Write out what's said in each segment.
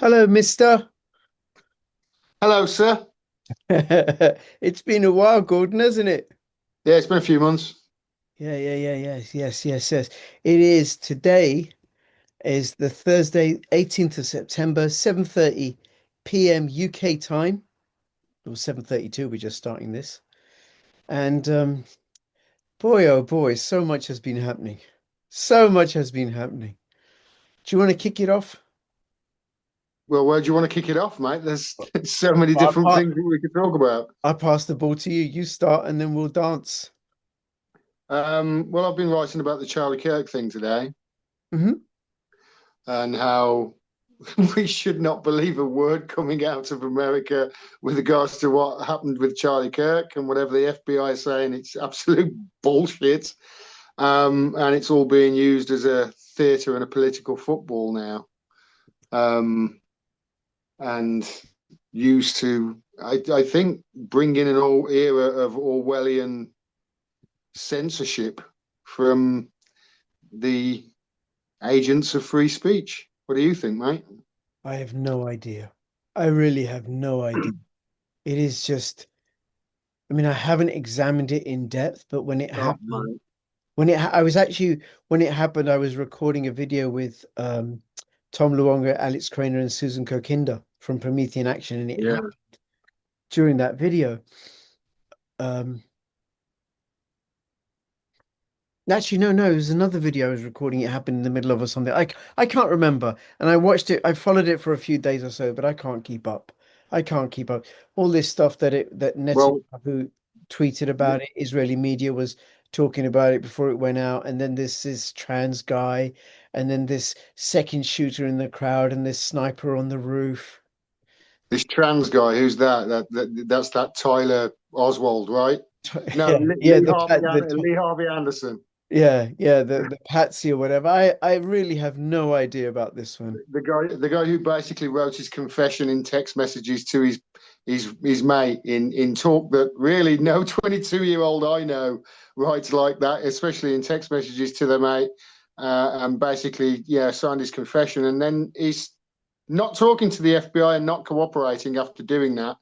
Hello, mister. Hello, sir. It's been a while, Gordon, hasn't it? Yeah, it's been a few months. Yeah. Yes. It is today is the Thursday, 18th of September, 7:30 p.m. UK time. Or 7:32, we're just starting this. And boy, oh boy, so much has been happening. So much has been happening. Do you want to kick it off? Well, where do you want to kick it off, mate? There's so many I, different pa things that we could talk about. I pass the ball to you. You start and then we'll dance. Well, I've been writing about the Charlie Kirk thing today Hmm. and how we should not believe a word coming out of America with regards to what happened with Charlie Kirk and whatever the FBI is saying. It's absolute bullshit. And it's all being used as a theatre and a political football now. Um, and used to, I think, bring in an old era of Orwellian censorship from the agents of free speech. What do you think, mate? I have no idea. I really have no idea. It is just, I mean, I haven't examined it in depth, but when it Oh, happened, mate. I was actually, when it happened, I was recording a video with Tom Luongo, Alex Craner, and Susan Kokinda from Promethean Action, and it Yeah. happened during that video. Um, Actually, no, it was another video I was recording. It happened in the middle of or something. I can't remember. And I watched it. I followed it for a few days or so, but I can't keep up. I can't keep up. All this stuff that Well, Netanyahu tweeted about it, Israeli media was talking about it before it went out, and then this trans guy, and then this second shooter in the crowd, and this sniper on the roof. this trans guy, who's that? That's that Tyler Oswald, right? No, Yeah, yeah, Lee Harvey Anderson. yeah, the patsy or whatever. I really have no idea about this one. The guy who basically wrote his confession in text messages to his mate in talk that really no 22-year-old I know writes like that, especially in text messages to their mate, and basically signed his confession, and then he's not talking to the FBI and not cooperating after doing that.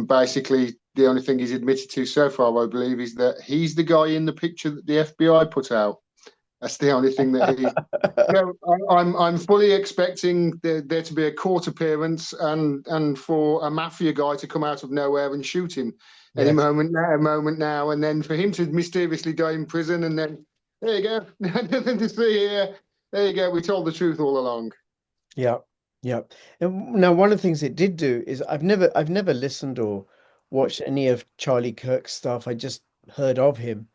Basically, the only thing he's admitted to so far, I believe, is that he's the guy in the picture that the FBI put out. That's the only thing that he. No, I'm fully expecting there to be a court appearance and for a mafia guy to come out of nowhere and shoot him any Yes. moment now, and then for him to mysteriously die in prison, and then there you go, nothing to see here. There you go. We told the truth all along. Yeah, yeah. And now one of the things it did do is I've never listened or watched any of Charlie Kirk's stuff. I just heard of him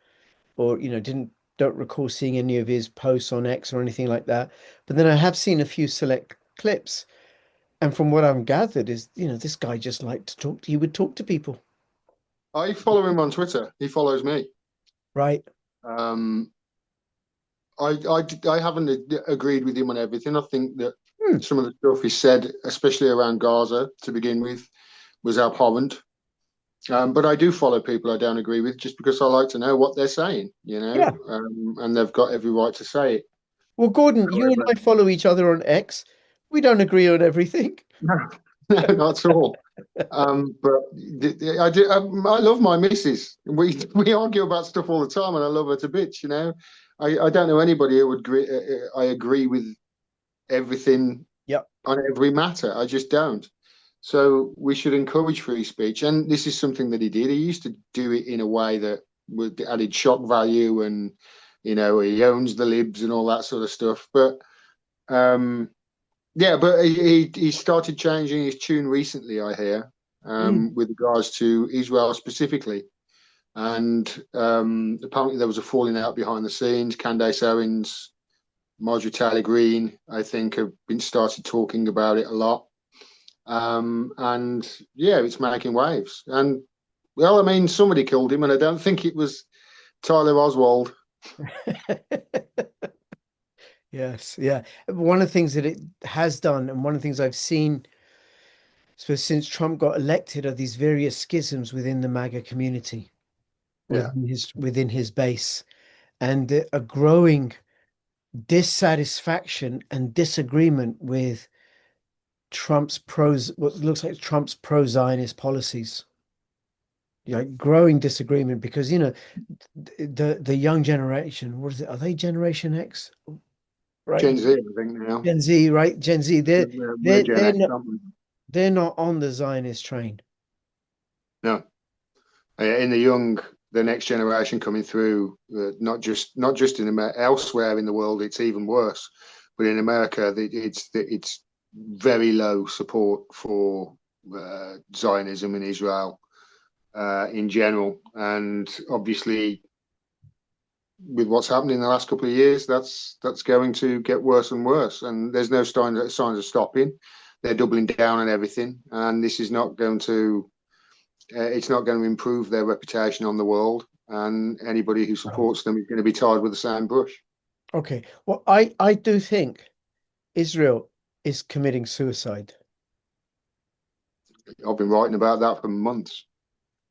or don't recall seeing any of his posts on X or anything like that. But then I have seen a few select clips, and from what I'm gathered is, this guy just liked to talk. He would talk to people, I follow him on Twitter. He follows me. right? Um, I haven't agreed with him on everything. I think that Hmm. some of the stuff he said, especially around Gaza to begin with, was abhorrent. But I do follow people I don't agree with just because I like to know what they're saying, Yeah. and they've got every right to say it. Well, Gordon, you and However, I follow each other on X. We don't agree on everything. no, no, not at all. But I do. I love my missus. We argue about stuff all the time, and I love her to bits. I don't know anybody who would agree. I agree with everything Yep. on every matter. I just don't. So we should encourage free speech, and this is something that he did. He used to do it in a way that would added shock value, and he owns the libs and all that sort of stuff. But yeah, but he started changing his tune recently. I hear Mm. with regards to Israel specifically, and apparently there was a falling out behind the scenes. Candace Owens, Marjorie Taylor Greene, I think, have been started talking about it a lot. And yeah, it's making waves. And well, I mean, somebody killed him, and I don't think it was Tyler Oswald. Yes, yeah. One of the things that it has done, and one of the things I've seen, so since Trump got elected, are these various schisms within the MAGA community, Yeah, within his base, and a growing dissatisfaction and disagreement with what looks like Trump's pro-Zionist policies. Growing disagreement because the young generation, what is it? Are they Generation X? Right? Gen Z, I think now. Gen Z, right? Gen Z. We're They're Gen they're X, not aren't we? they're not on the Zionist train. No. In the next generation coming through, not just in America, elsewhere in the world, it's even worse. But in America, it's very low support for Zionism in Israel in general, and obviously with what's happened in the last couple of years, that's going to get worse and worse. And there's no signs of stopping. They're doubling down on everything, and this is not going to it's not going to improve their reputation on the world, and anybody who Right. supports them is going to be tied with the same brush. Okay. Well, I do think Israel is committing suicide. I've been writing about that for months.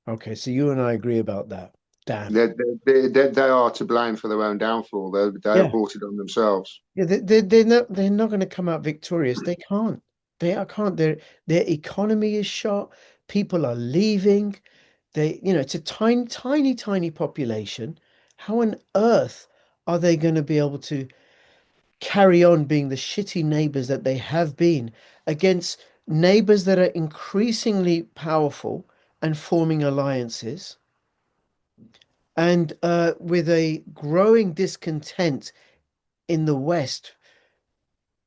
Okay, so you and I agree about that. Damn. They are to blame for their own downfall. They have Yeah. brought it on themselves. Yeah, they're not going to come out victorious. They can't. Can't. Their economy is shot. People are leaving. It's a tiny, tiny, tiny population. How on earth are they going to be able to carry on being the shitty neighbors that they have been against neighbors that are increasingly powerful and forming alliances, and with a growing discontent in the West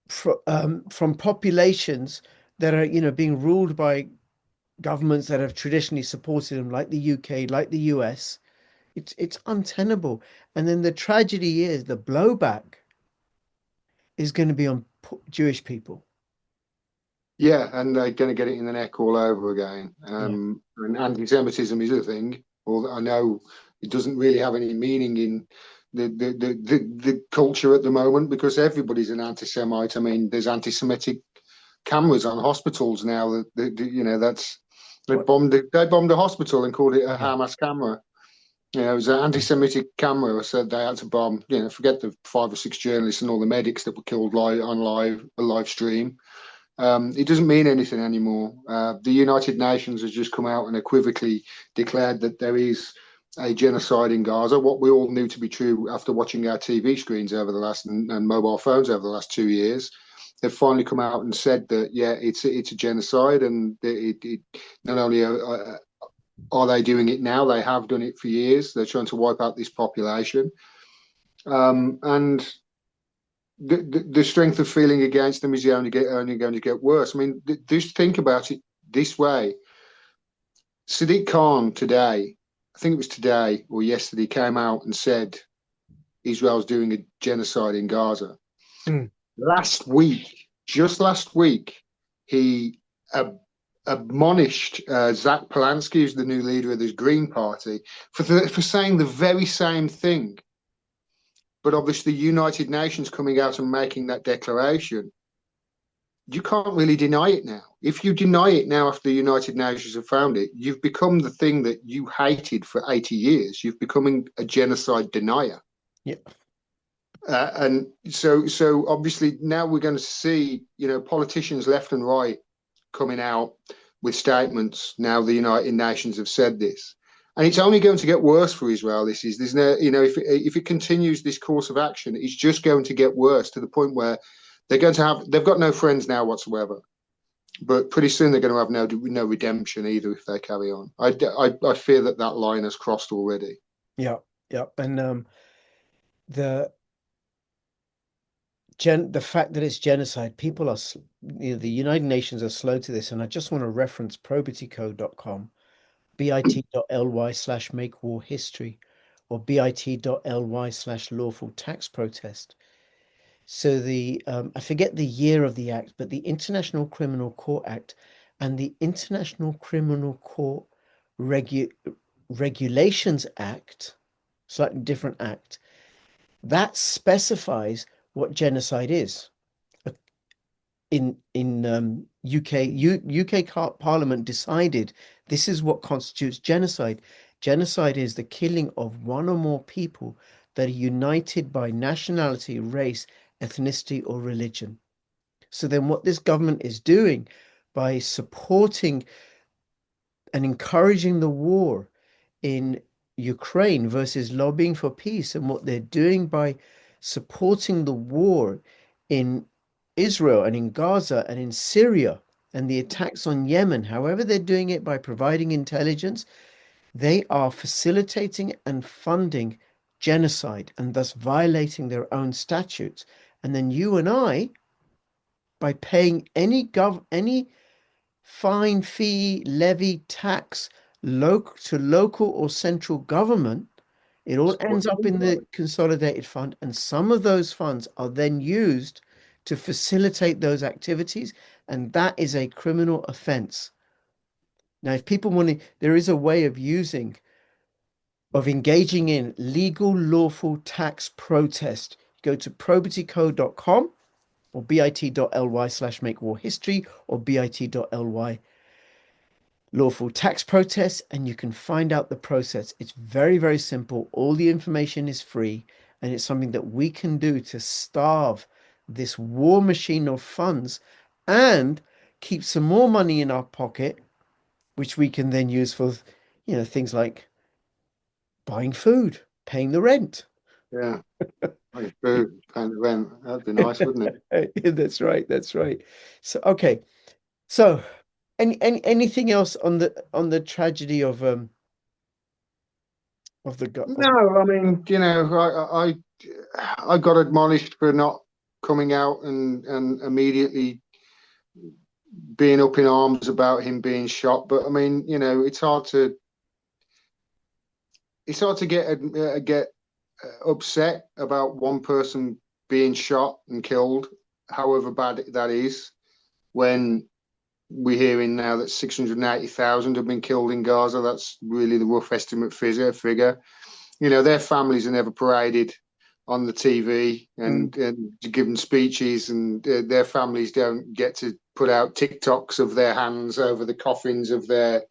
from populations that are, being ruled by governments that have traditionally supported them, like the UK, like the US. It's untenable. And then the tragedy is the blowback is going to be on Jewish people. Yeah, and they're going to get it in the neck all over again. Yeah. And anti-Semitism is a thing. Although I know it doesn't really have any meaning in the culture at the moment because everybody's an anti-Semite. I mean, there's anti-Semitic cameras on hospitals now. That's What? they bombed a hospital and called it a Yeah. Hamas camera. It was an anti-Semitic camera. Said they had to bomb. Forget the 5 or 6 journalists and all the medics that were killed on a live stream. It doesn't mean anything anymore. The United Nations has just come out and equivocally declared that there is a genocide in Gaza, what we all knew to be true after watching our TV screens over the last and mobile phones over the last 2 years. They've finally come out and said that, yeah, it's a genocide, and it not only are they doing it now, they have done it for years. They're trying to wipe out this population. And the strength of feeling against them is only going to get worse. I mean, just think about it this way. Sadiq Khan today, I think it was today or yesterday, came out and said Israel's doing a genocide in Gaza. Mm. Last week, just last week, he admonished Zach Polanski, who's the new leader of the Green Party, for saying the very same thing. But obviously, the United Nations coming out and making that declaration, you can't really deny it now. If you deny it now after the United Nations have found it, you've become the thing that you hated for 80 years. You've become a genocide denier. Yeah. And so obviously now we're going to see, politicians left and right coming out with statements. Now the United Nations have said this. And it's only going to get worse for Israel. There's no, if it continues this course of action, it's just going to get worse to the point where they've got no friends now whatsoever. But pretty soon they're going to have no redemption either if they carry on. I fear that line has crossed already. Yeah. Yeah. And the the fact that it's genocide, people are, the United Nations are slow to this. And I just want to reference probitycode.com, bit.ly/make war history, or bit.ly/lawful tax protest. So I forget the year of the act, but the International Criminal Court Act and the International Criminal Court Regu Regulations Act, slightly different act, that specifies what genocide is. In UK Parliament decided this is what constitutes genocide. Genocide is the killing of one or more people that are united by nationality, race, ethnicity, or religion. So then what this government is doing by supporting and encouraging the war in Ukraine versus lobbying for peace, and what they're doing by supporting the war in Israel and in Gaza and in Syria and the attacks on Yemen, however they're doing it by providing intelligence, they are facilitating and funding genocide and thus violating their own statutes. And then you and I, by paying any fine, fee, levy, tax, local or central government, it all Support ends the up in the movement. consolidated fund, and some of those funds are then used to facilitate those activities, and that is a criminal offense. Now, if people want to, there is a way of engaging in legal, lawful tax protest. Go to probitycode.com or bit.ly/make war history or bit.ly lawful tax protests, and you can find out the process. It's very, very simple. All the information is free, and it's something that we can do to starve this war machine of funds and keep some more money in our pocket, which we can then use for, things like buying food, paying the rent. Yeah, like food, paying the rent. That'd be nice, wouldn't it? That's right. That's right. So, okay. So, anything else on the tragedy of the of No, I mean, I got admonished for not coming out and immediately being up in arms about him being shot. But I mean, it's hard to get upset about one person being shot and killed, however bad that is, when we're hearing now that 680,000 have been killed in Gaza. That's really the rough estimate figure. Their families are never paraded on the TV Mm, and given speeches, and their families don't get to put out TikToks of their hands over the coffins of their,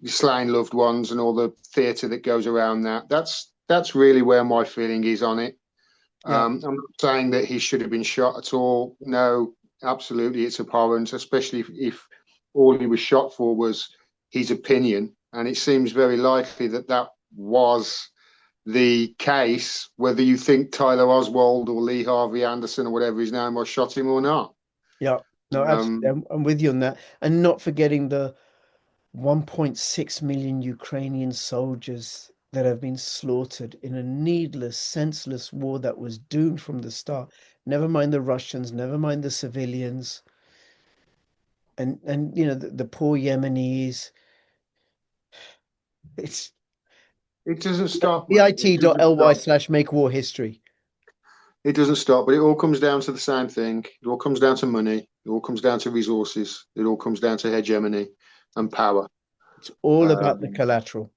slain loved ones and all the theatre that goes around that. That's really where my feeling is on it. yeah, I'm not saying that he should have been shot at all. No, absolutely, it's abhorrent, especially if all he was shot for was his opinion. And it seems very likely that that was the case, whether you think Tyler Oswald or Lee Harvey Anderson or whatever his name was shot him or not. yeah. No, absolutely. Um, I'm with you on that. And not forgetting the 1.6 million Ukrainian soldiers that have been slaughtered in a needless, senseless war that was doomed from the start. Never mind the Russians, never mind the civilians, and the poor Yemenis. It's it doesn't stop, mate. It doesn't bit.ly stop. slash make war history. It doesn't stop, but it all comes down to the same thing. It all comes down to money. It all comes down to resources. It all comes down to hegemony and power. It's all about the Um, collateral.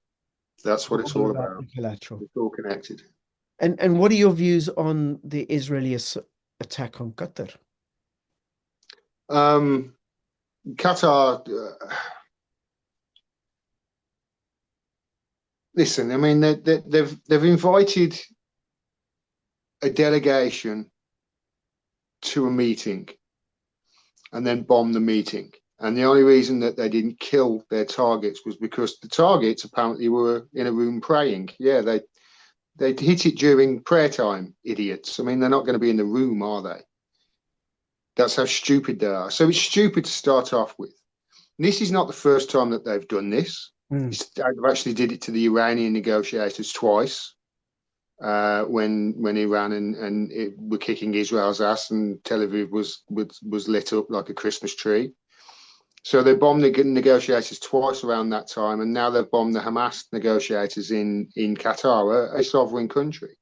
that's what it's All all about about. the collateral. It's all connected. And what are your views on the Israeli attack on Qatar? Um, Qatar, listen, I mean, they've invited a delegation to a meeting and then bombed the meeting. And the only reason that they didn't kill their targets was because the targets apparently were in a room praying. Yeah, they hit it during prayer time, idiots. I mean, they're not going to be in the room, are they? That's how stupid they are. So it's stupid to start off with. This is not the first time that they've done this. Mm. They've actually did it to the Iranian negotiators twice, when Iran and it were kicking Israel's ass, and Tel Aviv was lit up like a Christmas tree. So they bombed the negotiators twice around that time, and now they've bombed the Hamas negotiators in Qatar, a sovereign country.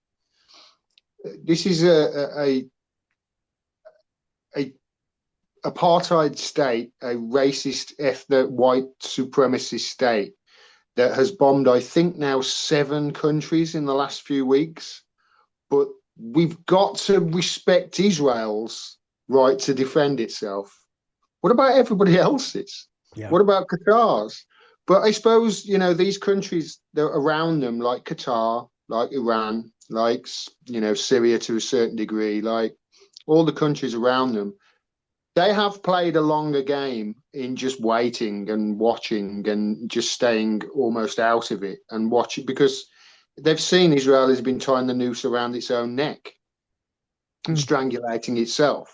This is a apartheid state, a racist, ethnic, white supremacist state that has bombed, I think, now 7 countries in the last few weeks. But we've got to respect Israel's right to defend itself. What about everybody else's? Yeah. What about Qatar's? But I suppose, these countries that are around them, like Qatar, like Iran, like, Syria to a certain degree, like all the countries around them, they have played a longer game in just waiting and watching and just staying almost out of it and watching because they've seen Israel has been tying the noose around its own neck and Mm, strangulating itself.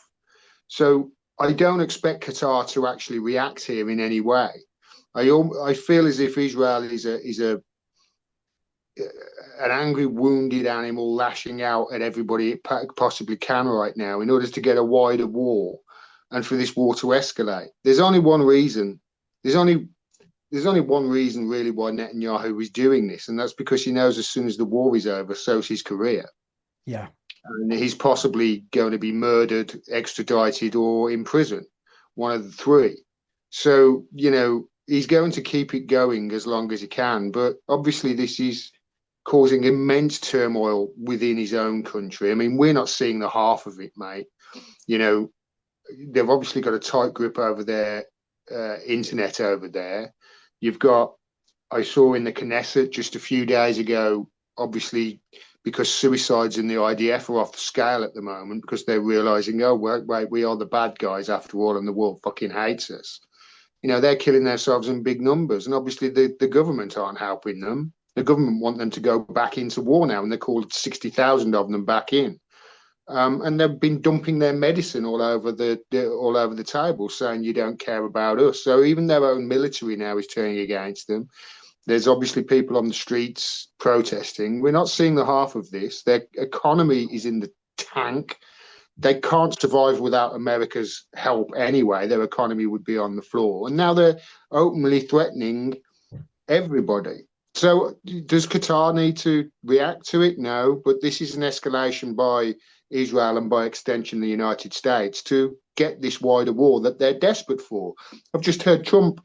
So I don't expect Qatar to actually react here in any way. I feel as if Israel is a an angry, wounded animal lashing out at everybody it possibly can right now in order to get a wider war and for this war to escalate. There's only one reason. There's only there's only one reason really why Netanyahu is doing this, and that's because he knows as soon as the war is over, so's his career, yeah, and he's possibly going to be murdered, extradited, or in prison, one of the three. So he's going to keep it going as long as he can. But obviously, this is causing immense turmoil within his own country. I mean, we're not seeing the half of it, mate. You know, they've obviously got a tight grip over their internet over there. You've got, I saw in the Knesset just a few days ago, obviously, because suicides in the IDF are off the scale at the moment because they're realizing, oh, wait, we are the bad guys after all, and the world fucking hates us. They're killing themselves in big numbers, and obviously the government aren't helping them. The government want them to go back into war now, and they called 60,000 of them back in. And they've been dumping their medicine all over the table, saying you don't care about us. So even their own military now is turning against them. There's obviously people on the streets protesting. We're not seeing the half of this. Their economy is in the tank. They can't survive without America's help anyway. Their economy would be on the floor. And now they're openly threatening everybody. So does Qatar need to react to it? No, but this is an escalation by Israel and by extension the United States to get this wider war that they're desperate for. I've just heard Trump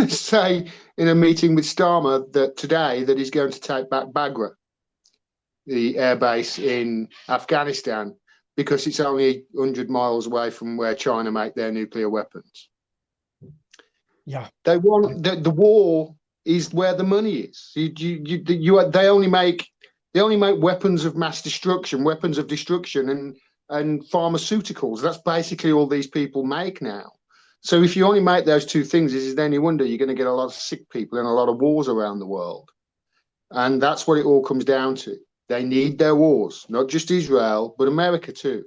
say in a meeting with Starmer that today that he's going to take back Bagra, the airbase in Afghanistan, because it's only 100 miles away from where China make their nuclear weapons. yeah, They want the war is where the money is. They only make weapons of mass destruction, weapons of destruction, and pharmaceuticals. That's basically all these people make now. So if you only make those two things, is it any wonder you're going to get a lot of sick people and a lot of wars around the world? And that's what it all comes down to. They need their wars, not just Israel, but America too.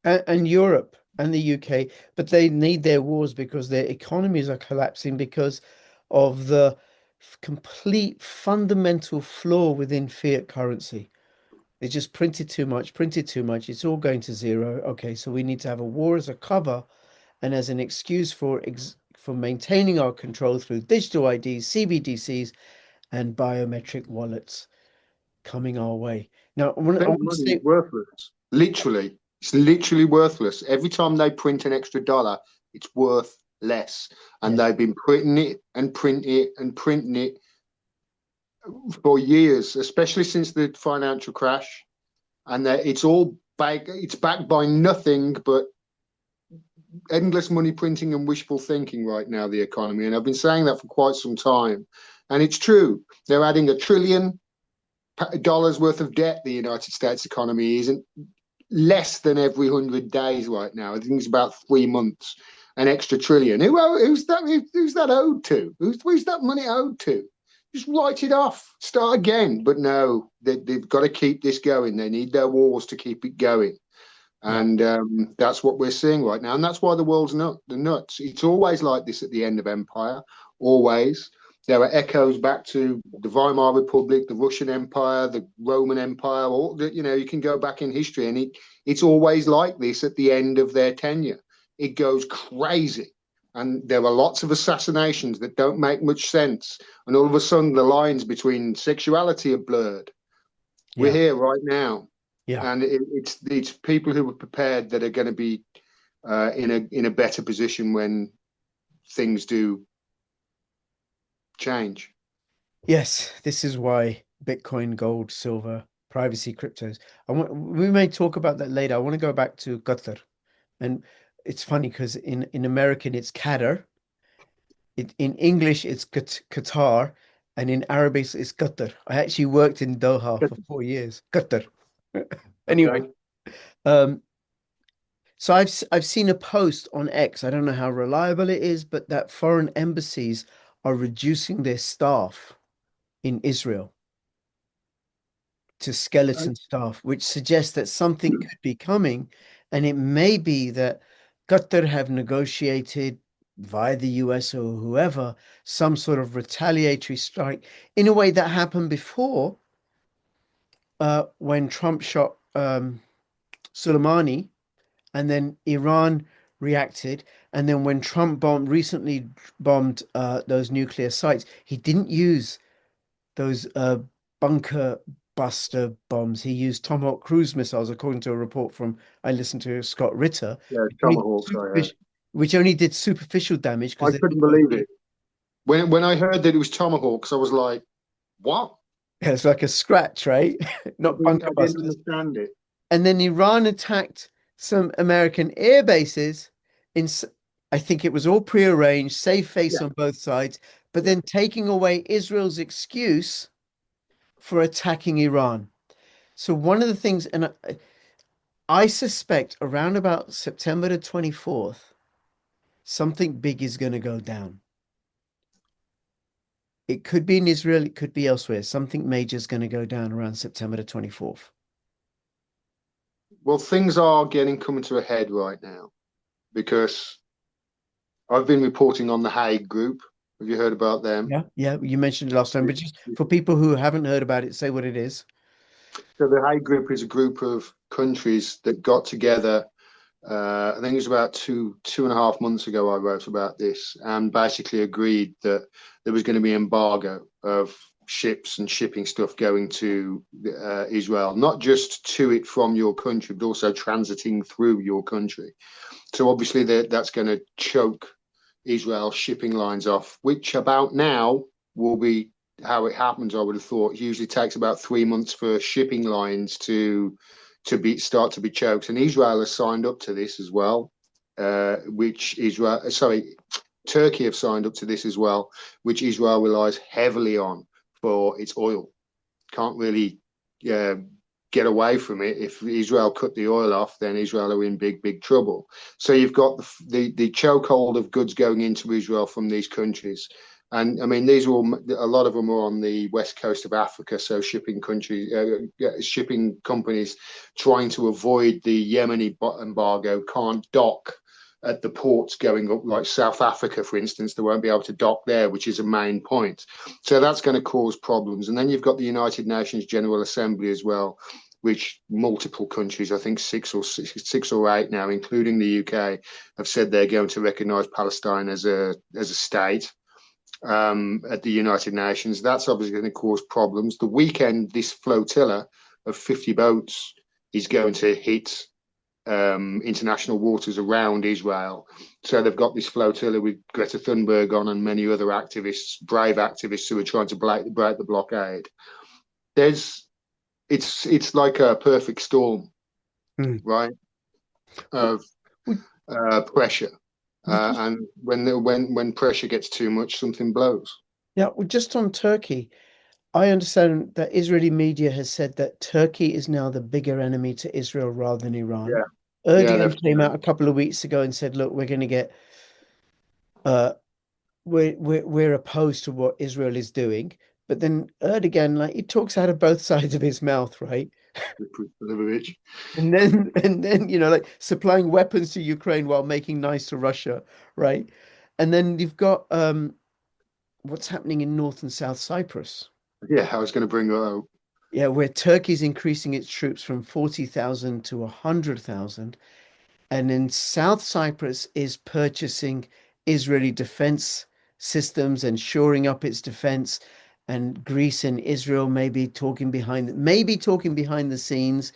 and Europe and the UK, but they need their wars because their economies are collapsing because of the complete fundamental flaw within fiat currency. They just printed too much. It's all going to zero. Okay, so we need to have a war as a cover and as an excuse for maintaining our control through digital IDs, CBDCs, and biometric wallets coming our way. Now, I Their want to money is say, worthless. Literally, it's literally worthless. Every time they print an extra dollar, it's worth less. And yes, they've been printing it and printing it and printing it for years, especially since the financial crash. And it's all back. It's backed by nothing but endless money printing and wishful thinking right now. The economy, and I've been saying that for quite some time, and it's true. They're adding $1 trillion worth of debt. The United States economy isn't less than every 100 days right now. I think it's about 3 months, an extra trillion. Who's that? Who's that owed to? Who's that money owed to? Just write it off, start again. But no, they've got to keep this going. They need their wars to keep it going. yeah, And that's what we're seeing right now. And that's why the world's nuts. It's always like this at the end of empire, always. There are echoes back to the Weimar Republic, the Russian Empire, the Roman Empire. You can go back in history, and it's always like this at the end of their tenure. It goes crazy, and there are lots of assassinations that don't make much sense. And all of a sudden, the lines between sexuality are blurred. We're yeah, here right now, yeah. and it's people who are prepared that are going to be in a better position when things do change. Yes, this is why Bitcoin, gold, silver, privacy, cryptos. We may talk about that later. I want to go back to Qatar. And it's funny because in American it's Qatar, in English it's Qatar, and in Arabic it's Qatar. I actually worked in Doha for 4 years. Qatar. Anyway, Okay. um, So I've seen a post on X. I don't know how reliable it is, but that foreign embassies are reducing their staff in Israel to skeleton staff, which suggests that something could be coming, and it may be that Qatar have negotiated via the US or whoever some sort of retaliatory strike in a way that happened before when Trump shot Soleimani, and then Iran reacted. And then when Trump recently bombed those nuclear sites, he didn't use those bunker buster bombs. He used Tomahawk cruise missiles, according to a report from I listened to Scott Ritter, Yeah, which only did tomahawks. I heard. which only did superficial damage I because they couldn't look like believe it when I heard that it was tomahawks. I was like, "What?" it's like a scratch, right? Not bunker I didn't busters. understand it. And then Iran attacked some American air bases in, I think it was all prearranged, save face Yeah, on both sides, but yeah. then taking away Israel's excuse for attacking Iran. So one of the things, and I suspect around about September the 24th, something big is going to go down. It could be in Israel, it could be elsewhere. Something major is going to go down around September the 24th. Well, things are getting coming to a head right now because I've been reporting on the Hague group. Have you heard about them? Yeah, yeah, you mentioned it last time, but just for people who haven't heard about it, say what it is. So the Hague group is a group of countries that got together. I think it was about 2.5 months ago. I wrote about this and basically agreed that there was going to be embargo of ships and shipping stuff going to Israel, not just to it from your country, but also transiting through your country. So obviously that's going to choke Israel shipping lines off, which about now will be how it happens. I would have thought it usually takes about 3 months for shipping lines to be start to be choked, and Israel has signed up to this as well. Which Israel, sorry, Turkey have signed up to this as well, which Israel relies heavily on for its oil. Can't really uh, get away from it. If Israel cut the oil off, then Israel are in big trouble. So you've got the chokehold of goods going into Israel from these countries. And I mean, these are all, a lot of them are on the west coast of Africa. So shipping companies trying to avoid the Yemeni embargo can't dock at the ports going up, like South Africa, for instance. They won't be able to dock there, which is a main point. So that's going to cause problems. And then you've got the United Nations General Assembly as well, which multiple countries, I think six or eight now, including the UK, have said they're going to recognise Palestine as a state at the United Nations. That's obviously going to cause problems. The weekend, this flotilla of 50 boats is going to hit international waters around Israel. So they've got this flotilla with Greta Thunberg on and many other activists, brave activists who are trying to break the blockade. There's it's like a perfect storm, Hmm. right, of We, pressure. we just, And when pressure gets too much, something blows. yeah, well, just on Turkey, I understand that Israeli media has said that Turkey is now the bigger enemy to Israel rather than Iran. Yeah, yeah, Erdogan they've came out a couple of weeks ago and said, "Look, we're going to get, uh, we're opposed to what Israel is doing." But then Erdogan, like, he talks out of both sides of his mouth, right? Livovich. And then, like supplying weapons to Ukraine while making nice to Russia, right? And then you've got what's happening in North and South Cyprus. Yeah, I was going to bring that up. Yeah, where Turkey's increasing its troops from 40,000 to 100,000. And then South Cyprus is purchasing Israeli defense systems and shoring up its defense. And Greece and Israel maybe talking behind the scenes.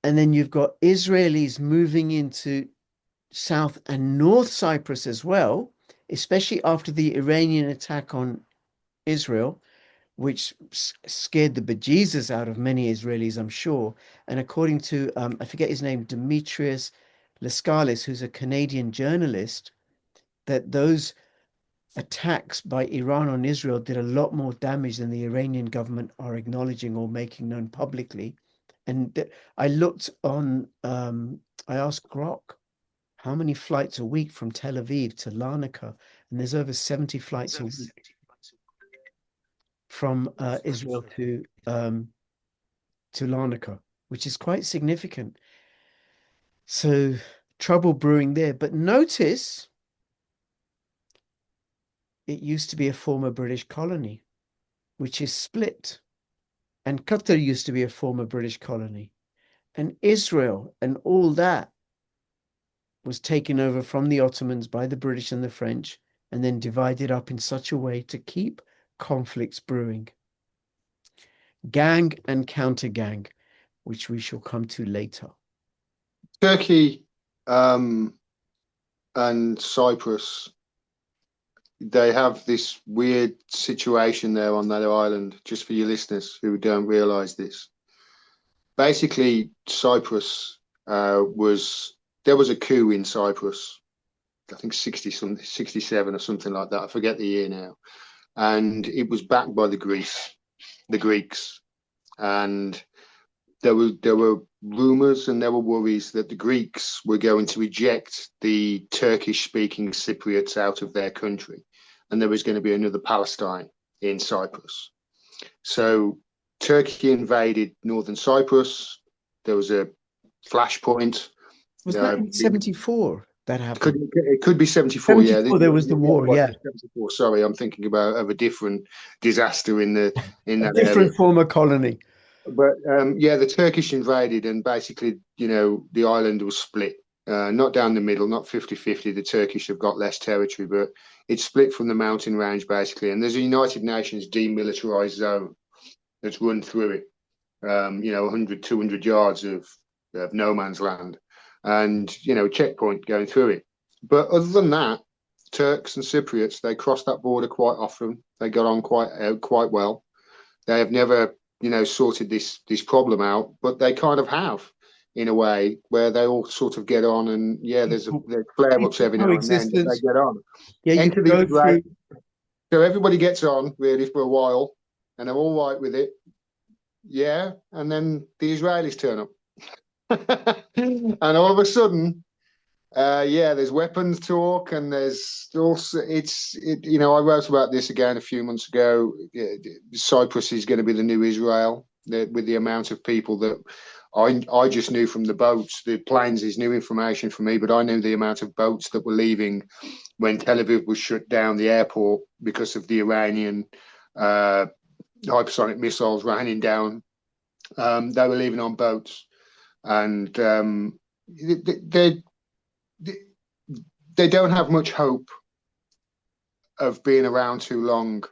And then you've got Israelis moving into South and North Cyprus as well, especially after the Iranian attack on Israel, which scared the bejesus out of many Israelis, I'm sure. And according to, I forget his name, Demetrius Leskalis, who's a Canadian journalist, that those attacks by Iran on Israel did a lot more damage than the Iranian government are acknowledging or making known publicly. And I looked on, I asked Grok, how many flights a week from Tel Aviv to Larnaca? And there's over 70 flights a week from Israel to Larnaca, which is quite significant. So trouble brewing there. But notice it used to be a former British colony, which is split. And Qatar used to be a former British colony. And Israel and all that was taken over from the Ottomans by the British and the French, and then divided up in such a way to keep conflicts brewing. Gang and counter gang, which we shall come to later. Turkey and Cyprus, they have this weird situation there on that island, just for your listeners who don't realize this. Basically, Cyprus there was a coup in Cyprus, I think 67 or something like that. I forget the year now. And it was backed by the Greeks. And there were rumors and there were worries that the Greeks were going to eject the Turkish-speaking Cypriots out of their country, and there was going to be another Palestine in Cyprus. So Turkey invaded northern Cyprus. There was a flashpoint. Was that in 74 that happened? It could be 74, yeah. There was the war, yeah. 74. Sorry, I'm thinking of a different disaster in that different area. Former colony. But yeah, the Turkish invaded, and basically, the island was split. Not down the middle, not 50-50. The Turkish have got less territory, but it's split from the mountain range, basically. And there's a United Nations demilitarized zone that's run through it. 100, 200 yards of no man's land, and checkpoint going through it. But other than that, Turks and Cypriots, they cross that border quite often. They got on quite well. They have never sorted this problem out, but they kind of have, in a way, where they all sort of get on, and there's flare-ups every now and then, but they get on. Yeah, you can go through. So everybody gets on really for a while, and they're all right with it. Yeah, and then the Israelis turn up. And all of a sudden, there's weapons talk, and there's also I wrote about this again a few months ago. Cyprus is going to be the new Israel, with the amount of people that I just knew from the boats. The planes is new information for me, but I knew the amount of boats that were leaving when Tel Aviv was shut down, the airport, because of the Iranian hypersonic missiles raining down. They were leaving on boats, and they don't have much hope of being around too long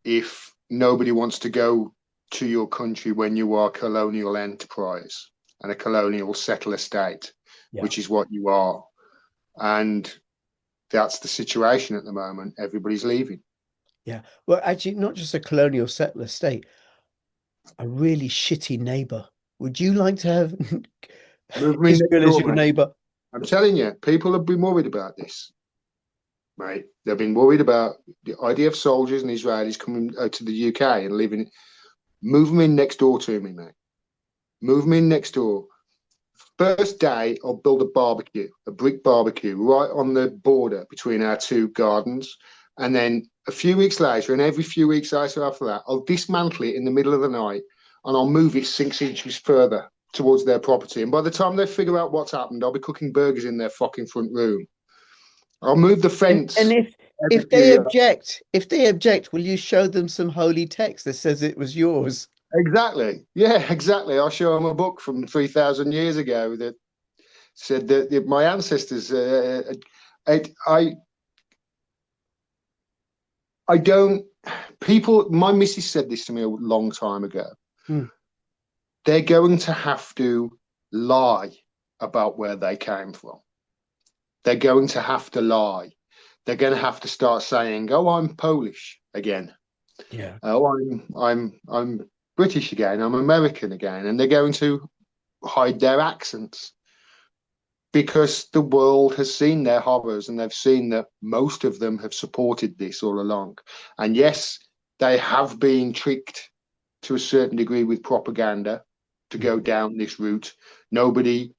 if nobody wants to go to your country when you are a colonial enterprise and a colonial settler state, which is what you are. And that's the situation at the moment. Everybody's leaving. Yeah. Well, actually, not just a colonial settler state, a really shitty neighbor. Would you like to have Israel as your neighbor? I'm telling you, people have been worried about this, right? They've been worried about the IDF soldiers and Israelis coming to the UK and living. Move them in next door to me, mate. Move them in next door. First day, I'll build a brick barbecue right on the border between our two gardens. And then a few weeks later, and every few weeks after that, I'll dismantle it in the middle of the night, and I'll move it 6 inches further towards their property. And by the time they figure out what's happened, I'll be cooking burgers in their fucking front room. I'll move the fence. And if they object, will you show them some holy text that says it was yours? Exactly. Yeah, exactly. I'll show them a book from 3,000 years ago that said that my ancestors. I don't. People. My missus said this to me a long time ago. They're going to have to lie about where they came from. They're going to have to lie. They're going to have to start saying, "Oh, I'm Polish again." Yeah. Oh, I'm British again. I'm American again, and they're going to hide their accents because the world has seen their horrors, and they've seen that most of them have supported this all along. And yes, they have been tricked to a certain degree with propaganda to go down this route. Nobody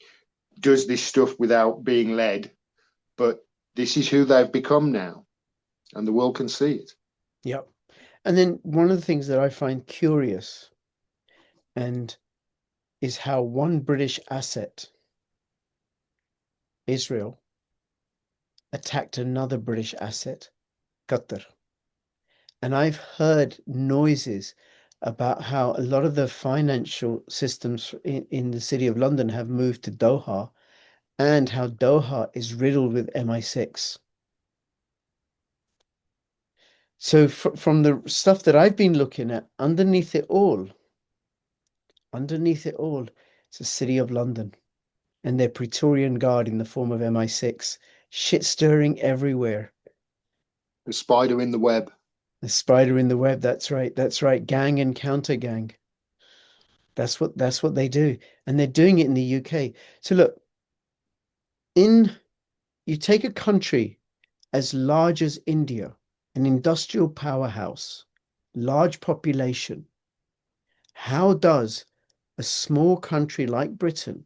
does this stuff without being led, but this is who they've become now, and the world can see it. Yep. And then one of the things that I find curious and is how one British asset, Israel, attacked another British asset, Qatar. And I've heard noises about how a lot of the financial systems in the city of London have moved to Doha, and how Doha is riddled with MI6. So from the stuff that I've been looking at, underneath it all, it's the city of London and their Praetorian Guard in the form of MI6, shit stirring everywhere. The spider in the web. The spider in the web, that's right, that's right. Gang and counter gang. That's what they do. And they're doing it in the UK. So look, in you take a country as large as India, an industrial powerhouse, large population. How does a small country like Britain,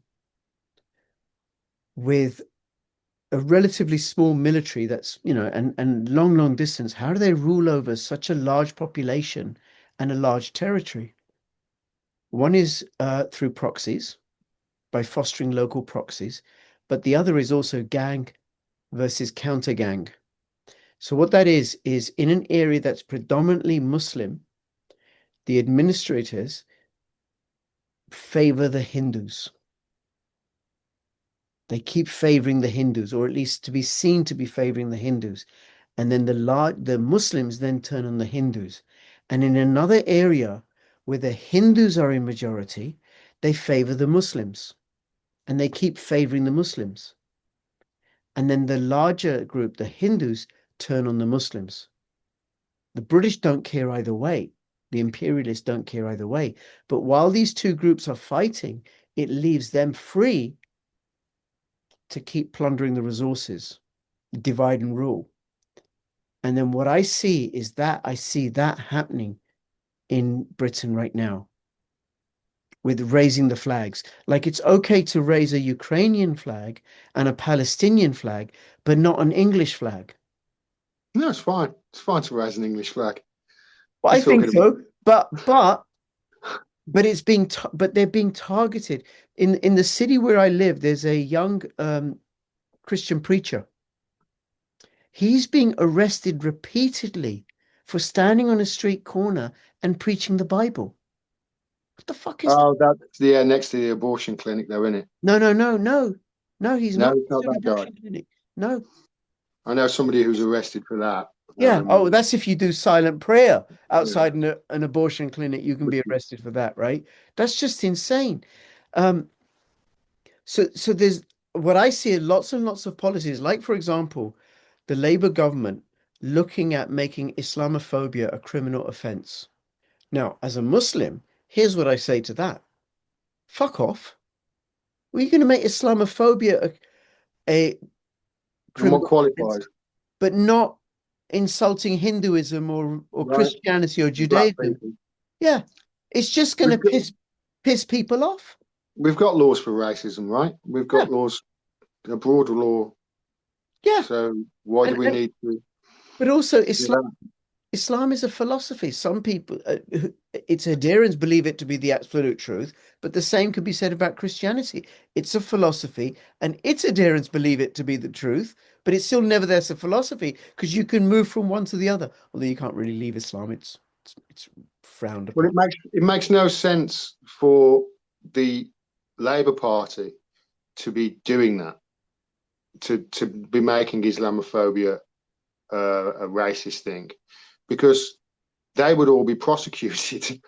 with a relatively small military that's, and long distance, how do they rule over such a large population and a large territory? One is through proxies, by fostering local proxies, but the other is also gang versus counter gang. So what that is in an area that's predominantly Muslim, the administrators favor the Hindus. They keep favoring the Hindus, or at least to be seen to be favoring the Hindus. And then the Muslims then turn on the Hindus. And in another area where the Hindus are in majority, they favor the Muslims. And they keep favoring the Muslims. And then the larger group, the Hindus, turn on the Muslims. The British don't care either way. The imperialists don't care either way. But while these two groups are fighting, it leaves them free to keep plundering the resources, divide and rule. And then what I see that happening in Britain right now with raising the flags. Like it's okay to raise a Ukrainian flag and a Palestinian flag, but not an English flag. No, it's fine. It's fine to raise an English flag. Well, I You're think talking about. so, but but they're being targeted. In the city where I live, there's a young Christian preacher. He's being arrested repeatedly for standing on a street corner and preaching the Bible. What the fuck is that? Oh, that's next to the abortion clinic, though, isn't it? No, no, no, no. No, he's No, not it's not to an that guy. abortion clinic. No. I know somebody who's arrested for that. Yeah. Oh, that's if you do silent prayer Yeah. outside an abortion clinic, you can be arrested for that, right? That's just insane. Um, so there's what I see are lots and lots of policies, like for example, the Labour government looking at making Islamophobia a criminal offence. Now, as a Muslim, here's what I say to that. Fuck off. Well, you're going to make Islamophobia a I'm not criminal offense, qualified. but not insulting Hinduism or Right? Christianity or Black Judaism. people. Yeah, it's just going to We've got piss people off. we've got laws for racism, right? We've Yeah, got laws, a broader law. yeah, So why do and we need to but also do Islam. that? Islam is a philosophy. Some people, its adherents believe it to be the absolute truth, but the same could be said about Christianity. It's a philosophy, and its adherents believe it to be the truth, but it's still nevertheless a philosophy because you can move from one to the other. Although you can't really leave Islam, it's frowned Well, upon. it makes no sense for the Labour Party to be doing that, to be making Islamophobia a racist thing, because they would all be prosecuted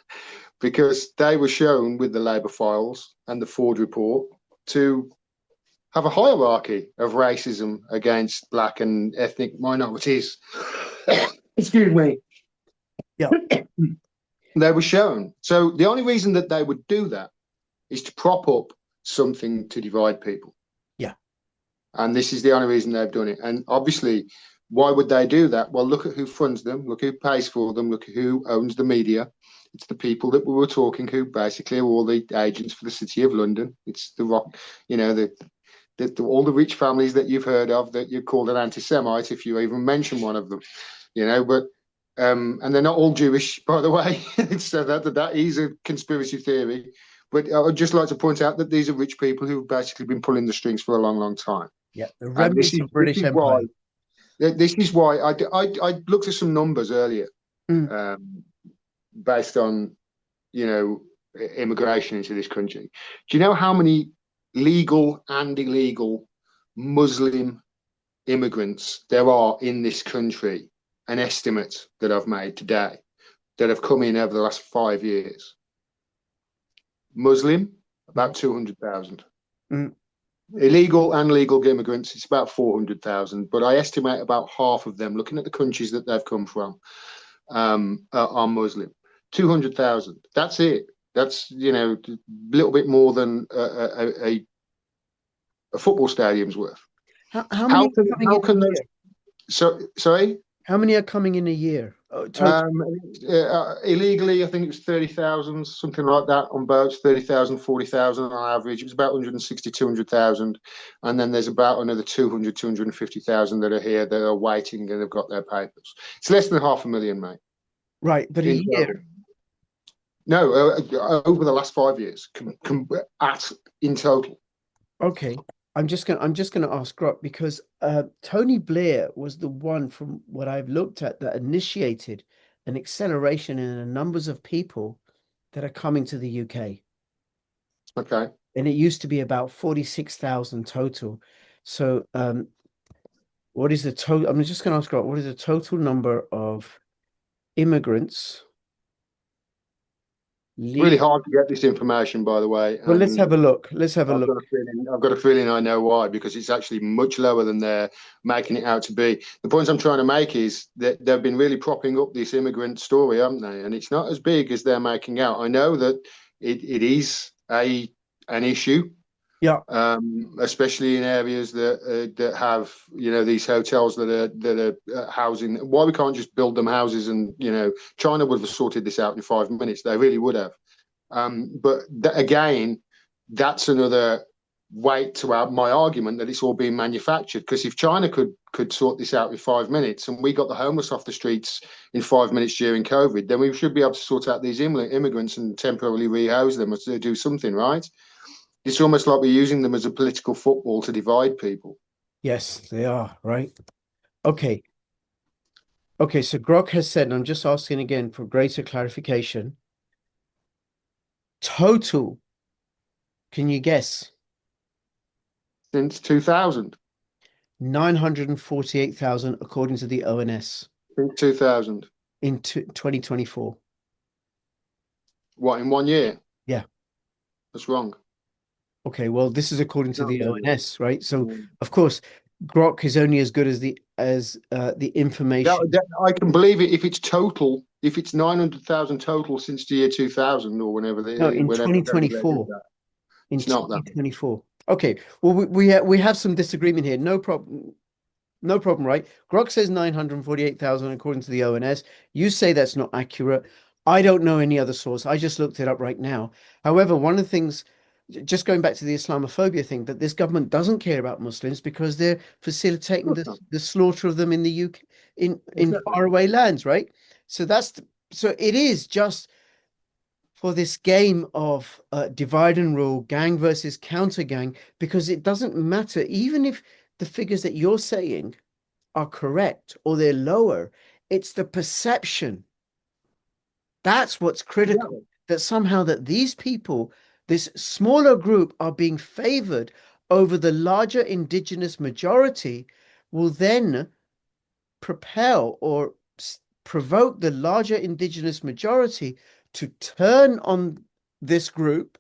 because they were shown with the Labour files and the Ford report to have a hierarchy of racism against black and ethnic minorities. Excuse me. Yeah, They were shown. So the only reason that they would do that is to prop up something to divide people. yeah, And this is the only reason they've done it. And obviously, Why would they do that? Well, look at who funds them, look who pays for them, look at who owns the media. It's the people that we were talking who basically are all the agents for the City of London. It's the rock, you know, all the rich families that you've heard of that you're called an anti-Semite if you even mention one of them, you know. But and they're not all Jewish, by the way. So that is a conspiracy theory. But I would just like to point out that these are rich people who've basically been pulling the strings for a long, long time. Yeah, the And remnants of British Empire. this is why I looked at some numbers earlier, Mm. um, based on, you know, immigration into this country. Do you know how many legal and illegal Muslim immigrants there are in this country? An estimate that I've made today that have come in over the last 5 years. Muslim, about 200,000. Mm. Illegal and legal immigrants, it's about 400,000. But I estimate about half of them, looking at the countries that they've come from, are Muslim. 200,000. That's it. That's, you know, a little bit more than a football stadium's worth. How many are coming How in a can those? year? So sorry. How many are coming in a year? Oh, total. Illegally, I think it was 30,000, something like that on boats, 30,000, 40,000 on average. It was about 160, 200,000. And then there's about another 200, 250,000 that are here that are waiting and have got their papers. It's less than 500,000, mate, Right, but a in total. year. No, over the last 5 years, in total. Okay. I'm just gonna ask Grok because Tony Blair was the one from what I've looked at that initiated an acceleration in the numbers of people that are coming to the UK. Okay. And it used to be about 46,000 total. So what is the total? I'm just gonna ask Grok, what is the total number of immigrants? Really Le hard to get this information, by the way, well, let's and have a look. Let's have a I've look. got a feeling. I've got a feeling I know why, because it's actually much lower than they're making it out to be. The point I'm trying to make is that they've been really propping up this immigrant story, haven't they? And it's not as big as they're making out. I know that it is an issue, Yeah. especially in areas that have, you know, these hotels that are housing. Why we can't just build them houses? And, you know, China would have sorted this out in 5 minutes. They really would have. But again, that's another weight to my argument that it's all being manufactured. Because if China could sort this out in 5 minutes, and we got the homeless off the streets in 5 minutes during COVID, then we should be able to sort out these immigrants and temporarily rehouse them or to do something, right? It's almost like we're using them as a political football to divide people. Yes, they are, right? Okay. Okay, so Grok has said, and I'm just asking again for greater clarification. Total, can you guess? Since 2000. 948,000 according to the ONS Since 2000. in 2024. What, in 1 year? Yeah. That's wrong. Okay, well, this is according to Not the very wrong. ONS, right? So, Yeah. of course, Grok is only as good as the information. I can believe it if it's total, if it's 900,000 total since the year 2000 or No, in whenever Tony Blair did 2024. that. In It's not that. 2024. Okay, well, we have some disagreement here. No problem. No problem, right? Grok says 948,000 according to the ONS. You say that's not accurate. I don't know any other source. I just looked it up right now. However, one of the things, just going back to the Islamophobia thing, that this government doesn't care about Muslims because they're facilitating the slaughter of them in the UK, in Exactly. faraway lands, right? So so it is just for this game of divide and rule, gang versus counter gang, because it doesn't matter, even if the figures that you're saying are correct or they're lower, it's the perception. That's what's critical. Exactly. That somehow that these people, this smaller group, are being favored over the larger indigenous majority, will then propel or provoke the larger indigenous majority to turn on this group.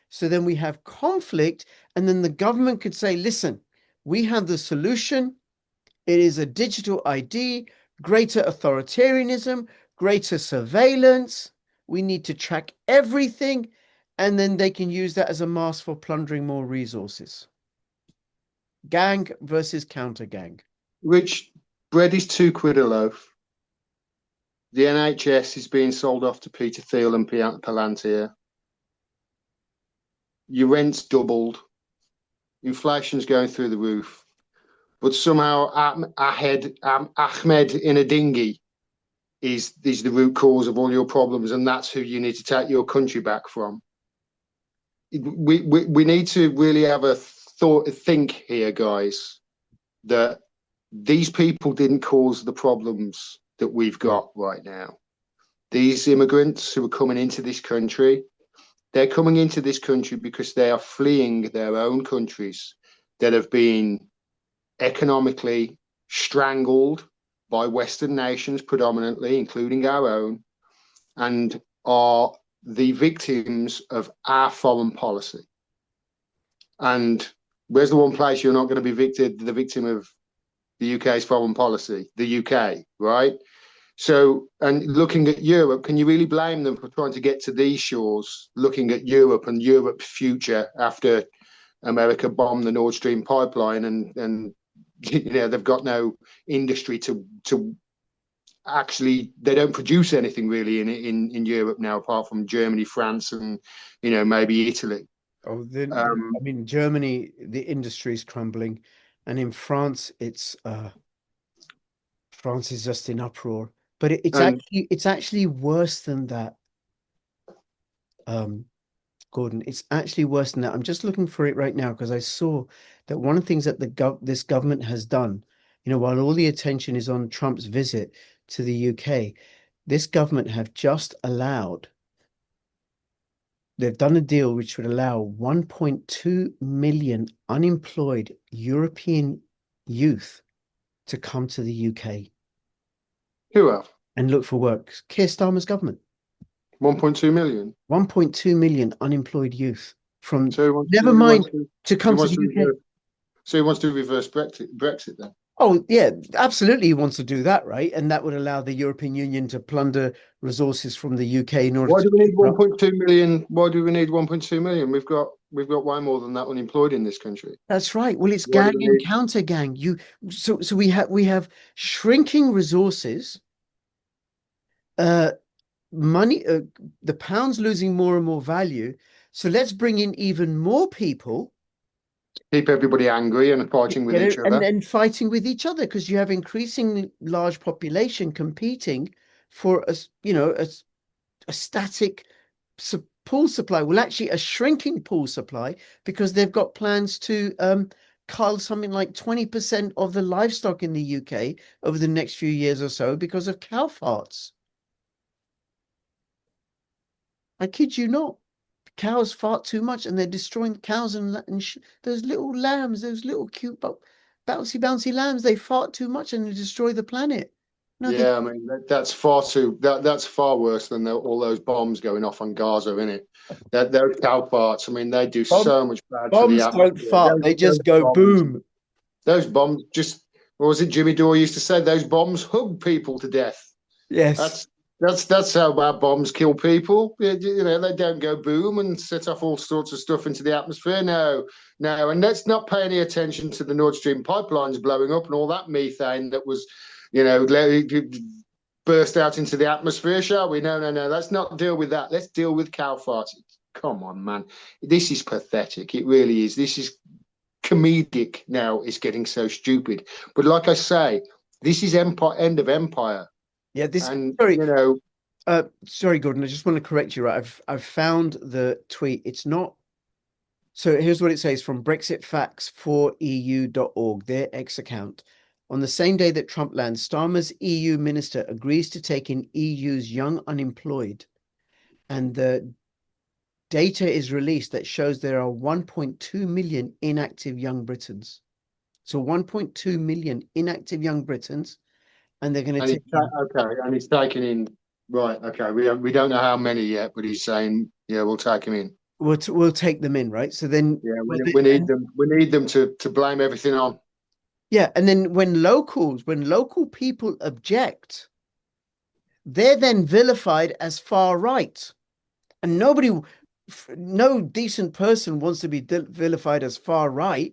So then we have conflict, and then the government could say, listen, we have the solution. It is a digital ID, greater authoritarianism, greater surveillance. We need to track everything, and then they can use that as a mask for plundering more resources. Gang versus counter gang. Which bread is £2 a loaf. The NHS is being sold off to Peter Thiel and Palantir. Your rent's doubled. Inflation's going through the roof. But somehow Ahmed in a dinghy is the root cause of all your problems, and that's who you need to take your country back from. We need to really have a think here, guys, that these people didn't cause the problems that we've got right now. These immigrants who are coming into this country, they're coming into this country because they are fleeing their own countries that have been economically strangled by Western nations, predominantly, including our own, and are the victims of our foreign policy. And where's the one place you're not going to be the victim of the UK's foreign policy? The UK, right? So, and looking at Europe, can you really blame them for trying to get to these shores, looking at Europe and Europe's future after America bombed the Nord Stream pipeline and they've got no industry to actually, they don't produce anything really in Europe now apart from Germany, France, and maybe Italy. Oh, I mean, Germany, the industry is crumbling, and in France, France is just in uproar. But and it's actually worse than that, Gordon. It's actually worse than that. I'm just looking for it right now because I saw that one of the things that this government has done, while all the attention is on Trump's visit to the UK, this government have just allowed. They've done a deal which would allow 1.2 million unemployed European youth to come to the UK who have and look for work. Keir Starmer's government. 1.2 million. 1.2 million unemployed youth from So he wants never to, he mind wants to, to he come to wants the to UK. reverse, so he wants to reverse Brexit then. Oh, yeah, absolutely. He wants to do that, right? And that would allow the European Union to plunder resources from the UK in order Why to do we need keep up. 1.2 million? Why do we need 1.2 million? We've got way more than that unemployed in this country. That's right. Well, it's Why do gang we and need? counter gang. So we have shrinking resources, money, the pound's losing more and more value. So let's bring in even more people. Keep everybody angry and fighting with each And other. then fighting with each other because you have increasing large population competing for a static pool supply. Well, actually, a shrinking pool supply because they've got plans to cull something like 20% of the livestock in the UK over the next few years or so because of cow farts. I kid you not. Cows fart too much and they're destroying cows and those little lambs, those little cute bouncy lambs, they fart too much and they destroy the planet. No, they Yeah, I mean that's far worse than all those bombs going off on Gaza, isn't it? That those cow farts, I mean, they do bomb, so much bad for the bombs don't atmosphere. fart, Those they those just go bombs, boom. those bombs just, what was it Jimmy Dore used to say? Those bombs hug people to death. Yes. That's how bad bombs kill people. They don't go boom and set off all sorts of stuff into the atmosphere. No, no, and let's not pay any attention to the Nord Stream pipelines blowing up and all that methane that was, burst out into the atmosphere, shall we? No, no, no. Let's not deal with that. Let's deal with cow farts. Come on, man. This is pathetic. It really is. This is comedic now. It's getting so stupid. But like I say, this is empire, end of empire. Yeah, And, sorry, Gordon, I just want to correct you, right? I've found the tweet. It's not. So here's what it says from brexitfacts4eu.org, their X account. On the same day that Trump lands, Starmer's EU minister agrees to take in EU's young unemployed. And the data is released that shows there are 1.2 million inactive young Britons. So 1.2 million inactive young Britons, and they're going to and take in. okay, and he's taken in, right. Okay, we don't know how many yet, but he's saying, yeah, we'll take him in. We'll take them in, right? So then, Yeah, we need them. We need them to blame everything on. yeah, and then when local people object, they're then vilified as far right, and no decent person wants to be vilified as far right.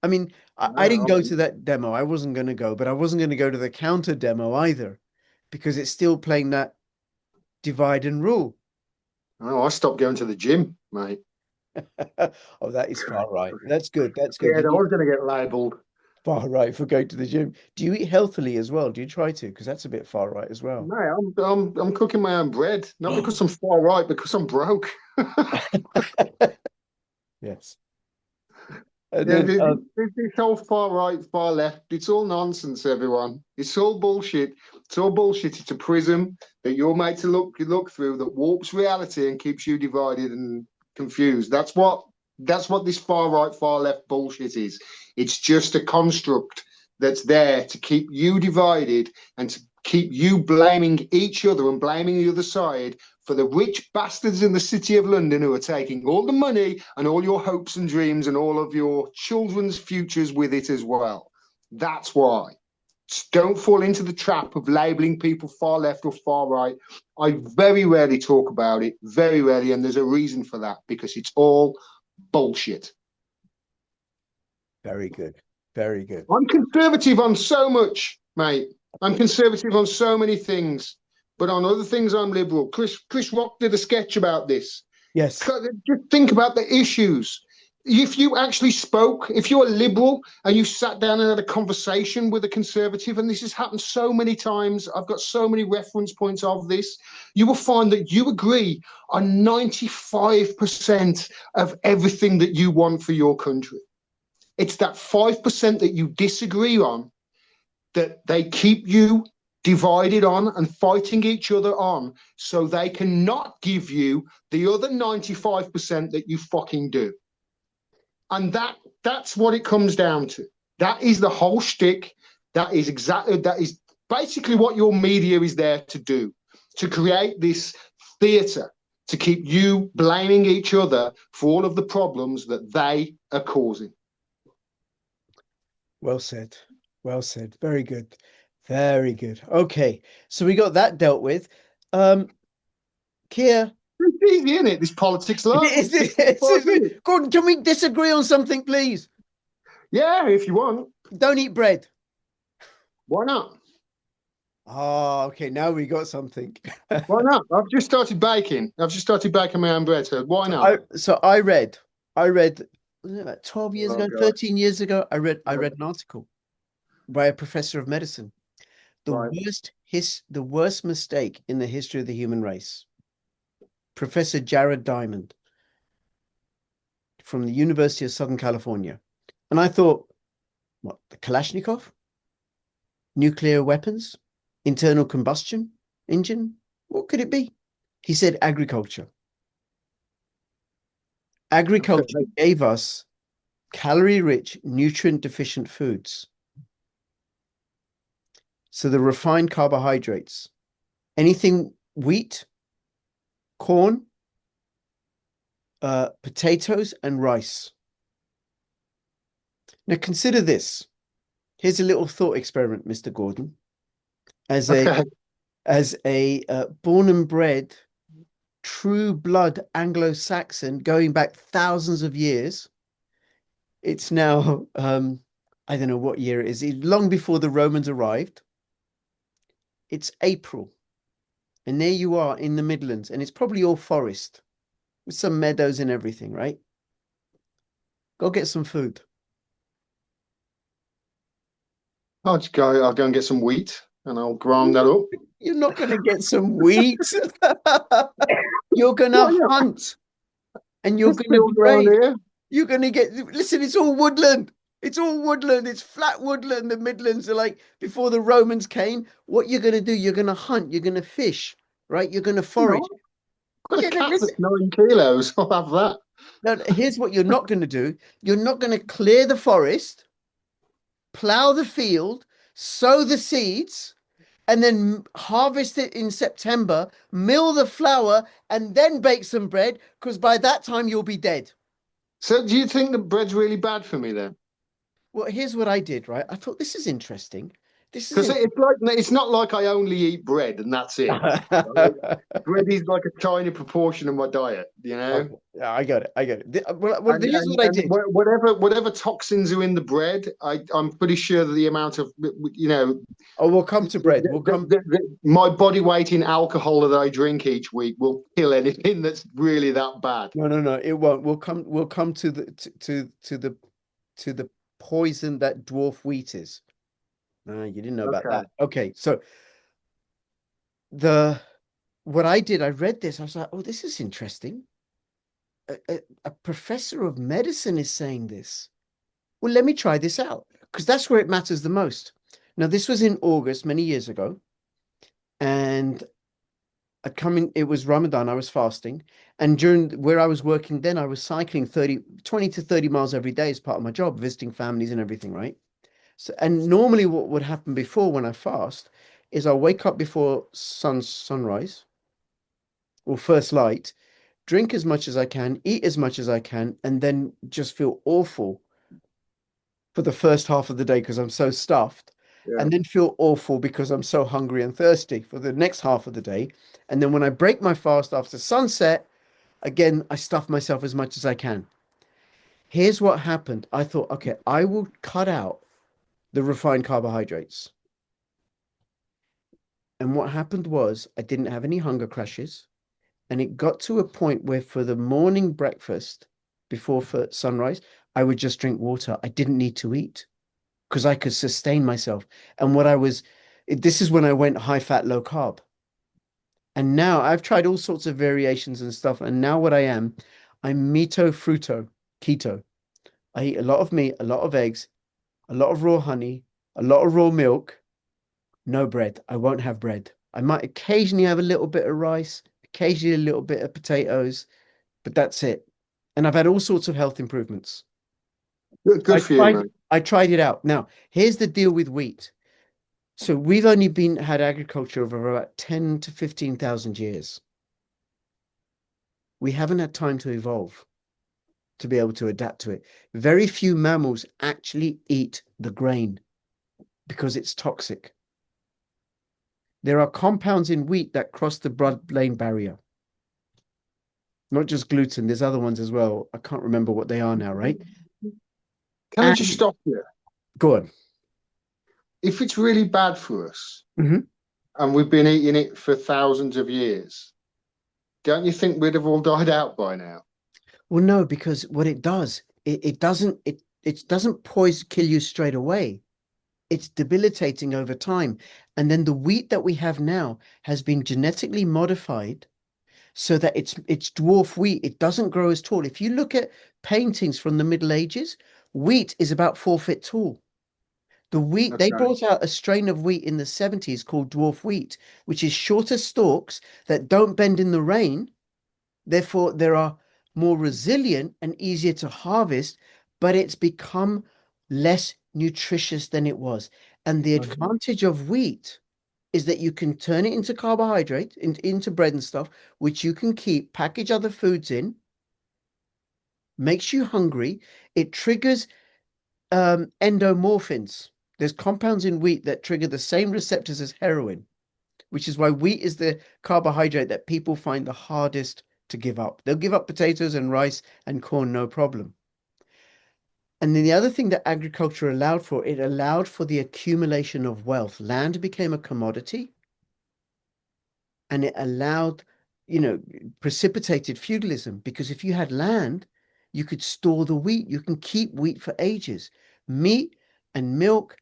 I mean, I didn't No, go to that demo. I wasn't going to go, but I wasn't going to go to the counter demo either because it's still playing that divide and rule. I stopped going to the gym, mate. Oh, that is far right. That's good. That's good. Yeah, You I need was going to get labelled. far right for going to the gym. Do you eat healthily as well? Do you try to? Because that's a bit far right as well. Mate, I'm cooking my own bread, not because I'm far right, because I'm broke. Yes. And Yeah, then, this whole far right, far left, it's all nonsense, everyone. It's all bullshit. It's all bullshit. It's a prism that you're made to look through that warps reality and keeps you divided and confused. That's what this far right, far left bullshit is. It's just a construct that's there to keep you divided and to keep you blaming each other and blaming the other side for the rich bastards in the city of London who are taking all the money and all your hopes and dreams and all of your children's futures with it as well. That's why. Don't fall into the trap of labeling people far left or far right. I very rarely talk about it, very rarely, and there's a reason for that because it's all bullshit. very good. Very good. I'm conservative on so much, mate. I'm conservative on so many things, but on other things, I'm liberal. Chris Rock did a sketch about this. Yes. Just think about the issues. If you actually spoke, if you're a liberal and you sat down and had a conversation with a conservative, and this has happened so many times, I've got so many reference points of this, you will find that you agree on 95% of everything that you want for your country. It's that 5% that you disagree on that they keep you divided on and fighting each other on so they cannot give you the other 95% that you fucking do. And that's what it comes down to. That is the whole shtick. That is basically what your media is there to do, to create this theatre to keep you blaming each other for all of the problems that they are causing. Well said. Well said. Very good. Very good. Okay. So we got that dealt with. Um, Kia, It's easy, isn't it? This politics lot. It's simple, isn't it? Gordon, can we disagree on something, please? Yeah, if you want. Don't eat bread. Why not? Oh, okay. Now we got something. Why not? I've just started baking. I've just started baking my own bread, so why So not? I read, was it about 12 years Oh ago, God. 13 years ago, I read an article by a professor of medicine. Right. The worst mistake in the history of the human race. Professor Jared Diamond from the University of Southern California. And I thought, what, the Kalashnikov? Nuclear weapons? Internal combustion engine? What could it be? He said agriculture. Agriculture Okay. gave us calorie-rich, nutrient-deficient foods. So the refined carbohydrates, anything wheat, corn, potatoes, and rice. Now consider this. Here's a little thought experiment, Mr. Gordon. As a Okay. born and bred, true blood Anglo-Saxon, going back thousands of years, it's now I don't know what year it is. Long before the Romans arrived. It's April, and there you are in the Midlands, and it's probably all forest with some meadows and everything, right? Go get some food. I'll go and get some wheat and I'll grind that up. You're not going to get some wheat. You're going Why to not? hunt and you're There's going to fields around graze. here. You're going to get, listen, it's all woodland. It's all woodland. It's flat woodland. The Midlands are like before the Romans came. What you're going to do, you're going to hunt, you're going to fish, right? You're going to You know, forage. I've got a Yeah, calf listen. that's 9 kilos. I'll have that. Now, here's what you're not going to do. You're not going to clear the forest, plow the field, sow the seeds, and then harvest it in September, mill the flour, and then bake some bread, because by that time you'll be dead. So do you think the bread's really bad for me then? Well, here's what I did, right? I thought this is interesting. This is Because in. it's not like I only eat bread and that's it. Right? Bread is like a tiny proportion of my diet, you know. Okay. Yeah, I got it. I got it. Well, And here's and what I and did. whatever toxins are in the bread, I'm pretty sure that the amount of Oh, we'll come to bread. We'll come. my body weight in alcohol that I drink each week will kill anything that's really that bad. No, no, no. It won't. We'll come to the poison that dwarf wheat is. You didn't know about Okay. that. Okay, so the what I did, I read this. I was like, oh, this is interesting. A professor of medicine is saying this. Well, let me try this out because that's where it matters the most. Now, this was in August many years ago, and I'd come in, it was Ramadan, I was fasting. And during where I was working then, I was cycling 20 to 30 miles every day as part of my job, visiting families and everything, right? So, and normally what would happen before when I fast is I'll wake up before sunrise or first light, drink as much as I can, eat as much as I can, and then just feel awful for the first half of the day because I'm so stuffed, Yeah. and then feel awful because I'm so hungry and thirsty for the next half of the day. And then when I break my fast after sunset, again, I stuff myself as much as I can. Here's what happened. I thought, okay, I will cut out the refined carbohydrates. And what happened was I didn't have any hunger crashes. And it got to a point where for the morning breakfast before sunrise, I would just drink water. I didn't need to eat because I could sustain myself. And this is when I went high fat, low carb. And now I've tried all sorts of variations and stuff. And now what I'm meto fruto, keto. I eat a lot of meat, a lot of eggs, a lot of raw honey, a lot of raw milk, no bread. I won't have bread. I might occasionally have a little bit of rice, occasionally a little bit of potatoes, but that's it. And I've had all sorts of health improvements. Good for you, man. I tried it out. Now, here's the deal with wheat. So we've only been had agriculture over about 10 to 15,000 years. We haven't had time to evolve to be able to adapt to it. Very few mammals actually eat the grain because it's toxic. There are compounds in wheat that cross the blood-brain barrier. Not just gluten, there's other ones as well. I can't remember what they are now, right? Can I just And stop you? go on. If it's really bad for us Mhm. and we've been eating it for thousands of years, don't you think we'd have all died out by now? Well, no, because what it does, it doesn't poison kill you straight away. It's debilitating over time. And then the wheat that we have now has been genetically modified so that it's dwarf wheat. It doesn't grow as tall. If you look at paintings from the Middle Ages, wheat is about 4 feet tall. The wheat, they Okay. brought out a strain of wheat in the 70s called dwarf wheat, which is shorter stalks that don't bend in the rain. Therefore, they are more resilient and easier to harvest, but it's become less nutritious than it was. And the Okay. advantage of wheat is that you can turn it into carbohydrate, into bread and stuff, which you can keep, package other foods in, makes you hungry. It triggers endomorphins. There's compounds in wheat that trigger the same receptors as heroin, which is why wheat is the carbohydrate that people find the hardest to give up. They'll give up potatoes and rice and corn, no problem. And then the other thing that agriculture allowed for, it allowed for the accumulation of wealth. Land became a commodity and it allowed, you know, precipitated feudalism because if you had land, you could store the wheat. You can keep wheat for ages. Meat and milk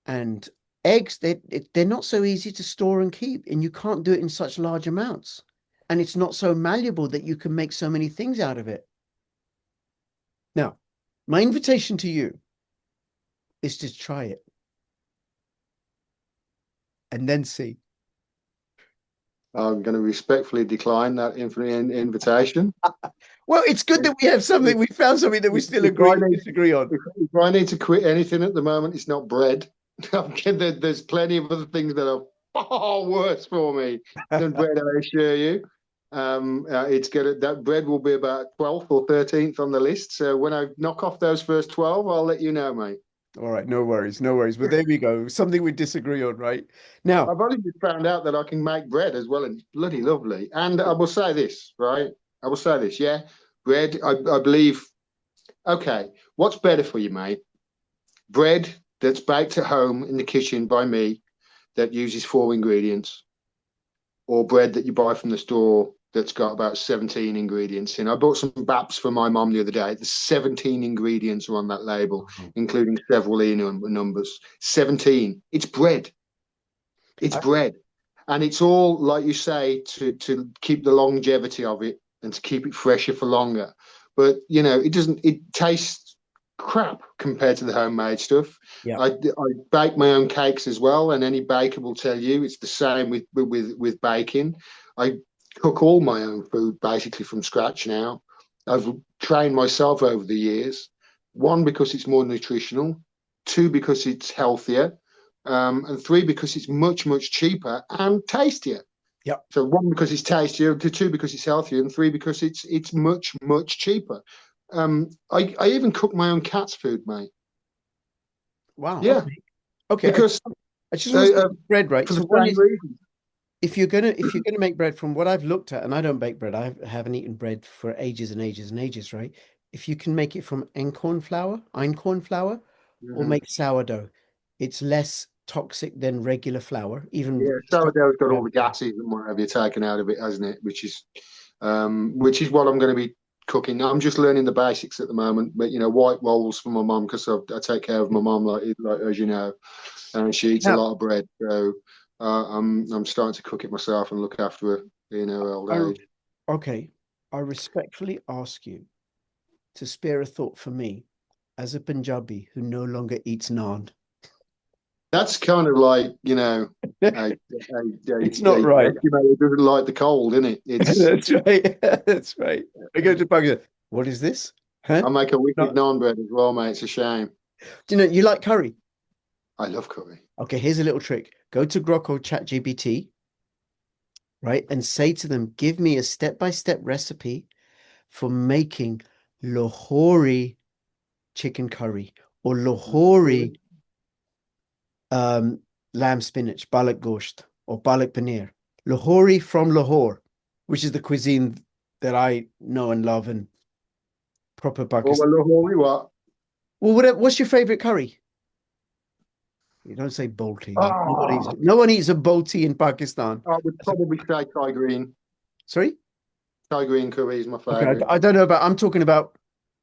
and eggs, they're not so easy to store and keep, and you can't do it in such large amounts. And it's not so malleable that you can make so many things out of it. Now, my invitation to you is to try it and then see. I'm going to respectfully decline that invitation. Well, it's good If, that we have something, if, we found something that we still if I agree, need disagree on. if I need to quit anything at the moment, it's not bread. There's plenty of other things that are far worse for me than bread. I assure you. It's gonna that bread will be about 12th or 13th on the list. So when I knock off those first 12, I'll let you know, mate. All right, no worries, no worries. But there we go. Something we disagree on, right? Now, I've only just found out that I can make bread as well, and it's bloody lovely. And I will say this, right? I will say this, yeah. Bread, I believe. Okay, what's better for you, mate? Bread that's baked at home in the kitchen by me that uses four ingredients, or bread that you buy from the store that's got about 17 ingredients in. I bought some baps for my mom the other day. The 17 ingredients are on that label, including several E numbers. 17. It's bread. It's I, bread. And it's all, like you say, to keep the longevity of it and to keep it fresher for longer. But, it doesn't, it tastes crap compared to the homemade stuff. yeah, I bake my own cakes as well, and any baker will tell you it's the same with baking. I cook all my own food basically from scratch now. I've trained myself over the years. One, because it's more nutritional. Two, because it's healthier. And three, because it's much, much cheaper and tastier. yeah. So one, because it's tastier, two, because it's healthier, and three, because it's much, much cheaper. I even cook my own cat's food, mate. Wow. Yeah, Okay. Okay. because I just want to say bread, right? for So the one same is reason. if you're gonna make bread, from what I've looked at, and I don't bake bread, I haven't eaten bread for ages and ages and ages, right? If you can make it from einkorn flour, or Mhm. make sourdough, it's less toxic than regular flour, even Yeah, strong sourdough's got all flour. the gases and whatever you taken out of it, hasn't it? Which is what I'm going to be cooking. I'm just learning the basics at the moment, but white rolls for my mum because I take care of my mum, like as you know, and she eats a Now, lot of bread. So I'm starting to cook it myself and look after her in her old I age. okay, I respectfully ask you to spare a thought for me as a Punjabi who no longer eats naan. That's kind of like a It's not right. Eskimo who doesn't like the cold, isn't it? It's That's right. That's right. I go to Pakistan. What is this? Huh? I make a wicked Not, naan bread as well, mate. It's a shame. do you know you like curry? I love curry. Okay, here's a little trick. Go to Grok or ChatGPT, right? And say to them, give me a step-by-step recipe for making Lahori chicken curry or Lahori um, lamb spinach, balak gosht, or balak paneer. Lahori from Lahore, which is the cuisine that I know and love and proper Oh, Pakistan. well, Lahori, what? Well, what's your favorite curry? You don't say bolti. Oh, No one eats a bolti in Pakistan. I would That's a- probably say Thai green. Sorry? Thai green curry is my Okay, favorite. I don't know about, I'm talking about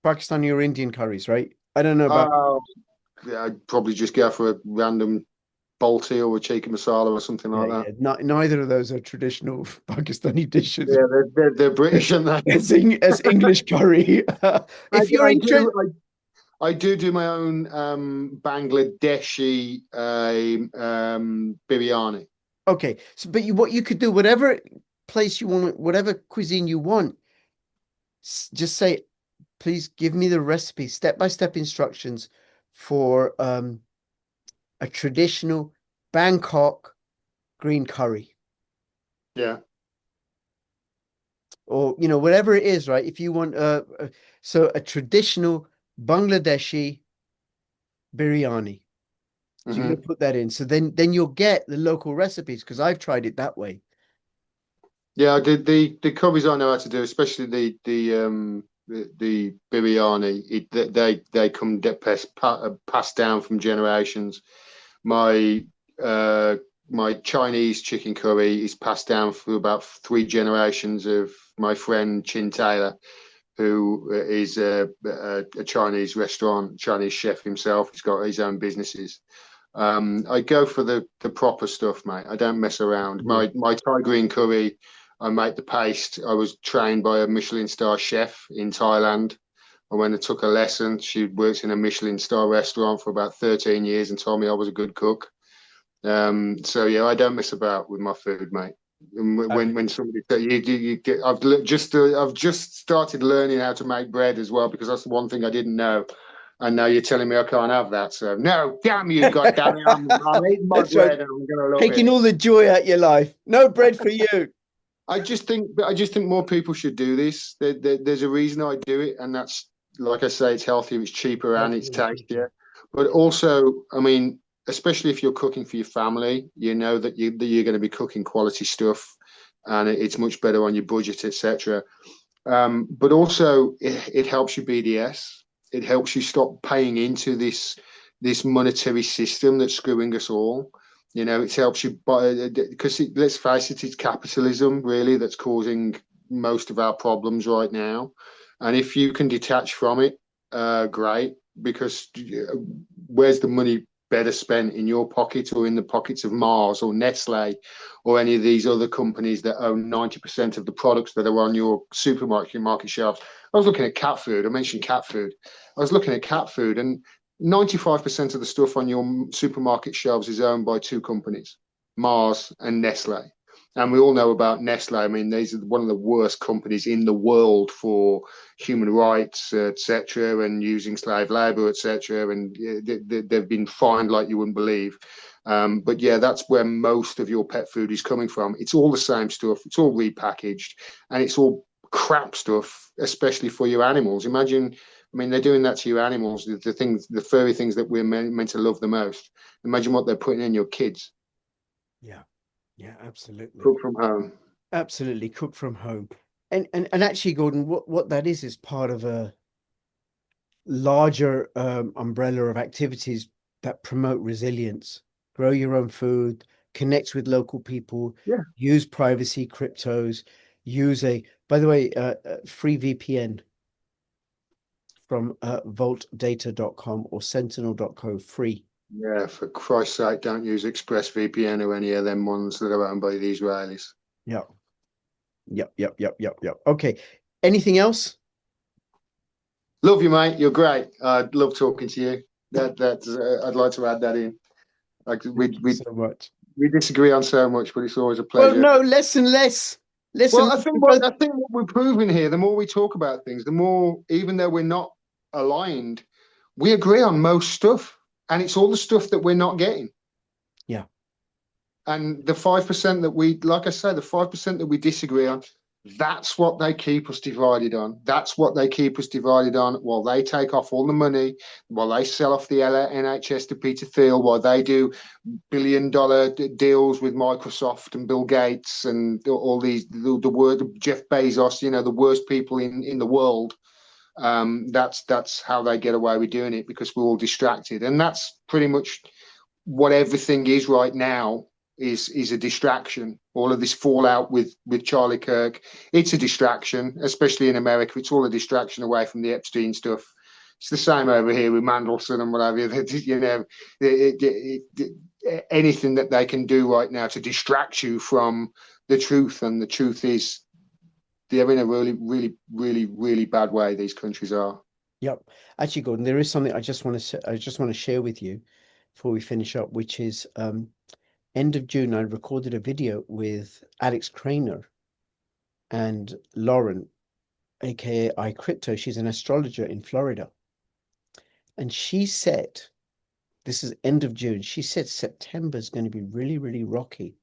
Pakistani or Indian curries, right? I don't know about, Oh, yeah, I'd probably just go for a random balti or a chicken masala or something yeah, like that. yeah. Neither of those are traditional Pakistani dishes. Yeah, they're British, aren't they? As English curry. I, If you're I interested, do I do my own Bangladeshi biryani. okay. So, but what you could do, whatever place you want, whatever cuisine you want, just say, please give me the recipe, step-by-step instructions for a traditional Bangkok green curry, Yeah. or whatever it is, right? If you want so a traditional Bangladeshi biryani. So you're Hmm. gonna put that in. So then you'll get the local recipes because I've tried it that way. Yeah, the curries I know how to do, especially the biryani. They come passed down from generations. My uh, my Chinese chicken curry is passed down through about three generations of my friend Chin Taylor, who is a Chinese restaurant, Chinese chef himself. He's got his own businesses. I go for the proper stuff, mate. I don't mess around. Yeah. My Thai green curry, I make the paste. I was trained by a Michelin star chef in Thailand. And when I took a lesson, she worked in a Michelin star restaurant for about 13 years and told me I was a good cook. So yeah, I don't mess about with my food, mate. And Okay. when somebody you get, I've just started learning how to make bread as well because that's the one thing I didn't know. And now you're telling me I can't have that. So no, damn you, God damn it, I'm eating my That's right. bread and I'm gonna love Taking it. all the joy out your life. No bread for you. I just think more people should do this. There's a reason I do it, and that's like I say, it's healthier, it's cheaper, and it's Healthier and cheaper. tastier. But also, I mean, especially if you're cooking for your family, you know that you're going to be cooking quality stuff, and it's much better on your budget, etc. But also, it helps you BDS. It helps you stop paying into this monetary system that's screwing us all. You know, it helps you buy because let's face it, it's capitalism really that's causing most of our problems right now. And if you can detach from it, great. Because where's the money better spent, in your pocket or in the pockets of Mars or Nestle or any of these other companies that own 90% of the products that are on your supermarket market shelves? I was looking at cat food. I mentioned cat food. I was looking at cat food, and 95% of the stuff on your supermarket shelves is owned by two companies, Mars and Nestle. And we all know about Nestle. I mean, these are one of the worst companies in the world for human rights, etc., and using slave labor, etc. And they've been fined like you wouldn't believe. But yeah, that's where most of your pet food is coming from. It's all the same stuff. It's all repackaged, and it's all crap stuff, especially for your animals. Imagine, I mean, they're doing that to your animals, the things, the furry things that we're meant to love the most. Imagine what they're putting in your kids. Yeah, yeah, absolutely. Cook from home. Absolutely, cook from home. And actually, Gordon, what that is part of a larger umbrella of activities that promote resilience. Grow your own food, connect with local people, Yeah, use privacy, cryptos, use a, by the way, free VPN from vaultdata.com or sentinel.co free. yeah. For Christ's sake, don't use ExpressVPN or any of them ones that are owned by the Israelis. Yep, yep. Okay. Anything else? Love you, mate. You're great. I love talking to you. I'd like to add that in. Like Thank you so much. we disagree on so much, but it's always a Well, pleasure. no, less and less. Less and Well, less. We both, I think what we're proving here, the more we talk about things, the more, even though we're not aligned, we agree on most stuff, and it's all the stuff that we're not getting. yeah, And the 5% that we, like I say, the 5% that we disagree on, that's what they keep us divided on. That's what they keep us divided on while they take off all the money, while they sell off the NHS to Peter Thiel, while they do billion-dollar deals with Microsoft and Bill Gates and all these, the word Jeff Bezos, you know, the worst people in the world. That's how they get away with doing it, because we're all distracted. And that's pretty much what everything is right now, is a distraction. All of this fallout with Charlie Kirk, it's a distraction, especially in America. It's all a distraction away from the Epstein stuff. It's the same over here with Mandelson and whatever. You know, anything that they can do right now to distract you from the truth, and the truth is they're in a really bad way. These countries are. yep. Actually, Gordon, there is something I just want to share with you before we finish up, which is end of June, I recorded a video with Alex Craner and Lauren, aka iCrypto. She's an astrologer in Florida. And she said, this is end of June, she said September is going to be really rocky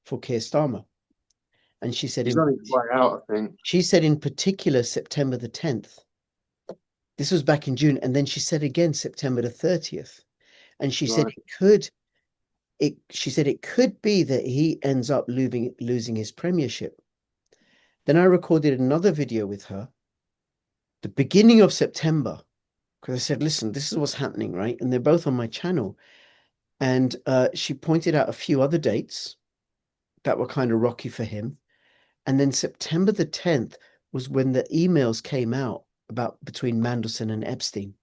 for Keir Starmer. And He's on his way out, I think. she said in particular September the 10th. This was back in June. And then she said again September the 30th. And she said Right. she said it could be that he ends up losing his premiership. Then I recorded another video with her, the beginning of September, because I said, listen, this is what's happening, right? And they're both on my channel. And she pointed out a few other dates that were kind of rocky for him. And then September the 10th was when the emails came out about between Mandelson and Epstein.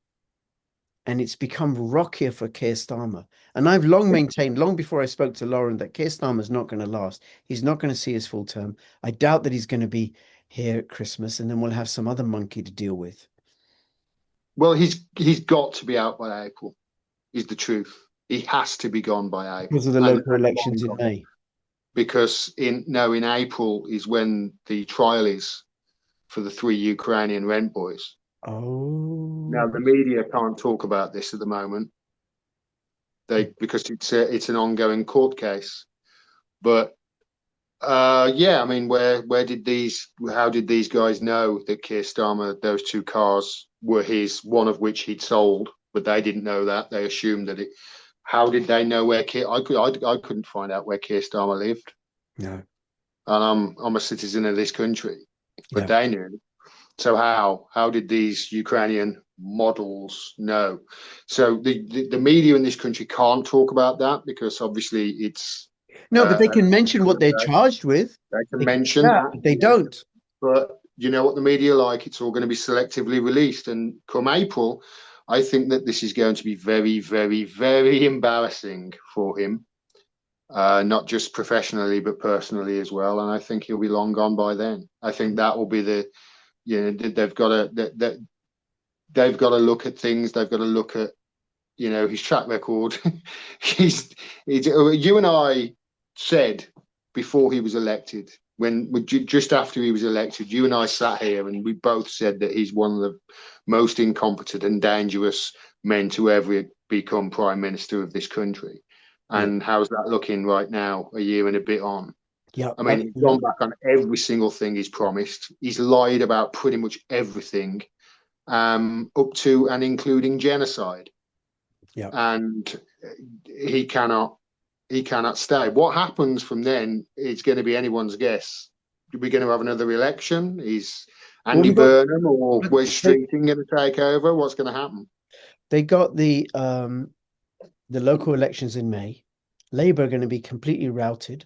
And it's become rockier for Keir Starmer. And I've long maintained, long before I spoke to Lauren, that Keir Starmer's not going to last. He's not going to see his full term. I doubt that he's going to be here at Christmas, and then we'll have some other monkey to deal with. Well, he's got to be out by April, is the truth. He has to be gone by Because April. of the And local elections in May. because in April is when the trial is for the three Ukrainian rent boys. Oh, Now the media can't talk about this at the moment. Because it's an ongoing court case. But yeah, I mean, how did these guys know that Keir Starmer, those two cars were his, one of which he'd sold? but they didn't know that. They assumed that it. How did they know where Keir? I couldn't find out where Keir Starmer lived, No. and I'm a citizen of this country, but Yeah. they knew. So how did these Ukrainian models know? So the media in this country can't talk about that because obviously it's No, but they uh, can mention what they're charged with. they can They can mention do that, that, but they don't. but you know what the media like, it's all going to be selectively released. And come April, I think that this is going to be very, very, very embarrassing for him, not just professionally, but personally as well. And I think he'll be long gone by then. I think that will be the, they've got to, they've got to look at things. They've got to look at, his track record. he's you and I said before he was elected, when just after he was elected, you and I sat here and we both said that he's one of the most incompetent and dangerous men to ever become prime minister of this country. Yeah. And how's that looking right now, a year and a bit on? Yeah, I mean, he's gone absolutely. back on every single thing he's promised. He's lied about pretty much everything, up to and including genocide. Yeah. And he cannot he cannot stay. What happens from then is going to be anyone's guess. Are we going to have another election? Is Well, Andy we got Burnham or look, Wes Streeting going to take over? What's going to happen? they got the local elections in May. Labour are going to be completely routed.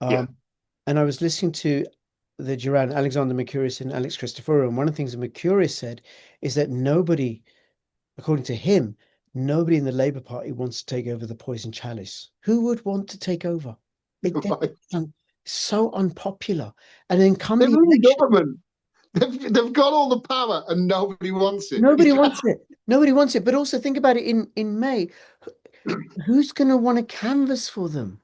Yeah, Um, and I was listening to the Duran, Alexander Mercurius and Alex Christoforou, and one of the things that Mercurius said is that nobody, according to him, nobody in the Labour Party wants to take over the poison chalice. Who would want to take over? right. That's so unpopular. And then come They're the in election, government. They've got all the power and nobody wants it. nobody wants it. Nobody wants it. But also think about it in May. Who's going to want to canvass for them?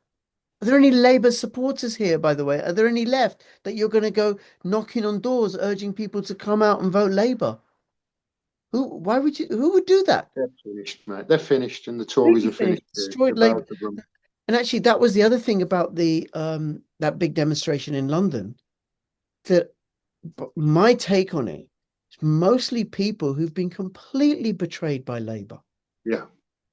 Are there any Labour supporters here, by the way? Are there any left that you're going to go knocking on doors, urging people to come out and vote Labour? Who would do that? They're finished, mate. They're finished, and the Tories Completely are finished, finished too. destroyed The Labour. both of them. And actually, that was the other thing about the that big demonstration in London. That my take on it is mostly people who've been completely betrayed by Labour. Yeah,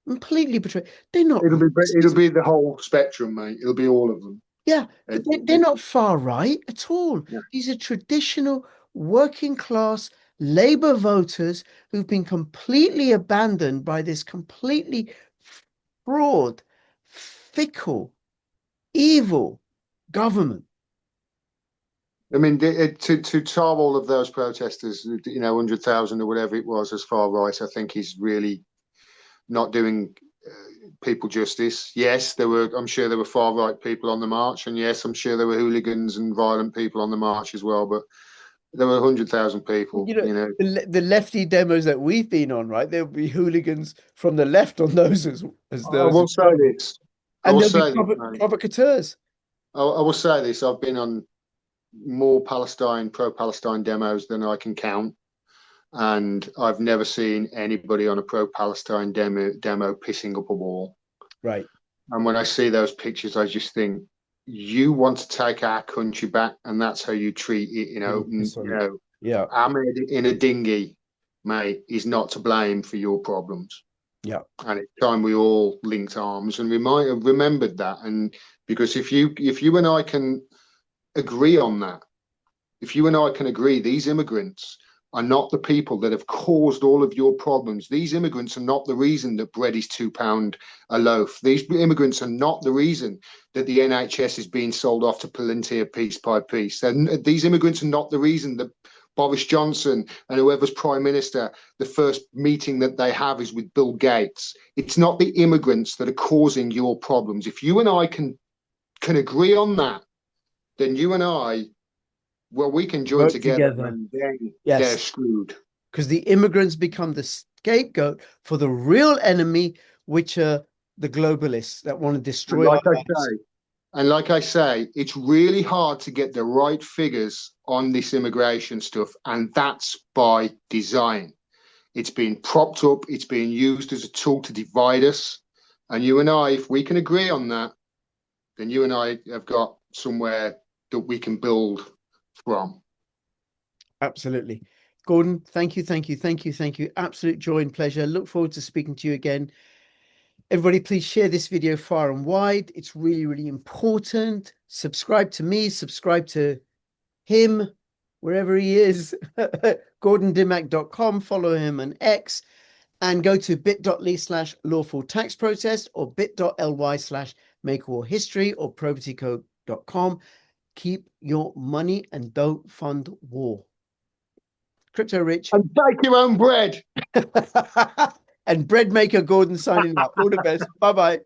Completely betrayed. They're not it'll racist. be the whole spectrum, mate. It'll be all of them. Yeah, but It, they're it, not far right at all. yeah. These are traditional working class Labour voters who've been completely abandoned by this completely fraud, fickle, evil government. I mean, to tar all of those protesters, 100,000 or whatever it was, as far right, I think is really not doing people justice. Yes, there were. I'm sure there were far right people on the march, and yes, I'm sure there were hooligans and violent people on the march as well. But there were 100,000 people. You know, the lefty demos that we've been on, right? There'll be hooligans from the left on those as I those will as say well. this. I And will there'll be say this, mate. provocateurs. I will say this. I've been on more pro-Palestine demos than I can count, and I've never seen anybody on a pro-Palestine demo pissing up a wall. Right. And when I see those pictures, I just think, you want to take our country back, and that's how you treat it. You piss on it. Yeah. Ahmed in a dinghy, mate, is not to blame for your problems. Yeah. And it's time we all linked arms, and we might have remembered that. And because if you and I can agree on that, if you and I can agree, these immigrants are not the people that have caused all of your problems. These immigrants are not the reason that bread is £2 a loaf. These immigrants are not the reason that the NHS is being sold off to Palantir piece by piece. These immigrants are not the reason that Boris Johnson and whoever's prime minister, the first meeting that they have is with Bill Gates. It's not the immigrants that are causing your problems. If you and I can agree on that, then you and I, well, we can join Work together, together. and then they're Yes. screwed. Because the immigrants become the scapegoat for the real enemy, which are the globalists that want to And destroy our like I lives. say, and like I say, it's really hard to get the right figures on this immigration stuff, and that's by design. It's been propped up, it's being used as a tool to divide us. And you and I, if we can agree on that, then you and I have got somewhere that we can build from. Absolutely. Gordon, thank you, thank you, thank you, thank you. Absolute joy and pleasure. Look forward to speaking to you again. Everybody, please share this video far and wide. It's really, really important. Subscribe to me, subscribe to him, wherever he is. GordonDimmack.com. Follow him on X and go to bit.ly/lawful tax protest or bit.ly/make war history or propertycode.com. Keep your money and don't fund war. CryptoRich And bake your own bread. and bread maker Gordon signing out. All the best. Bye bye.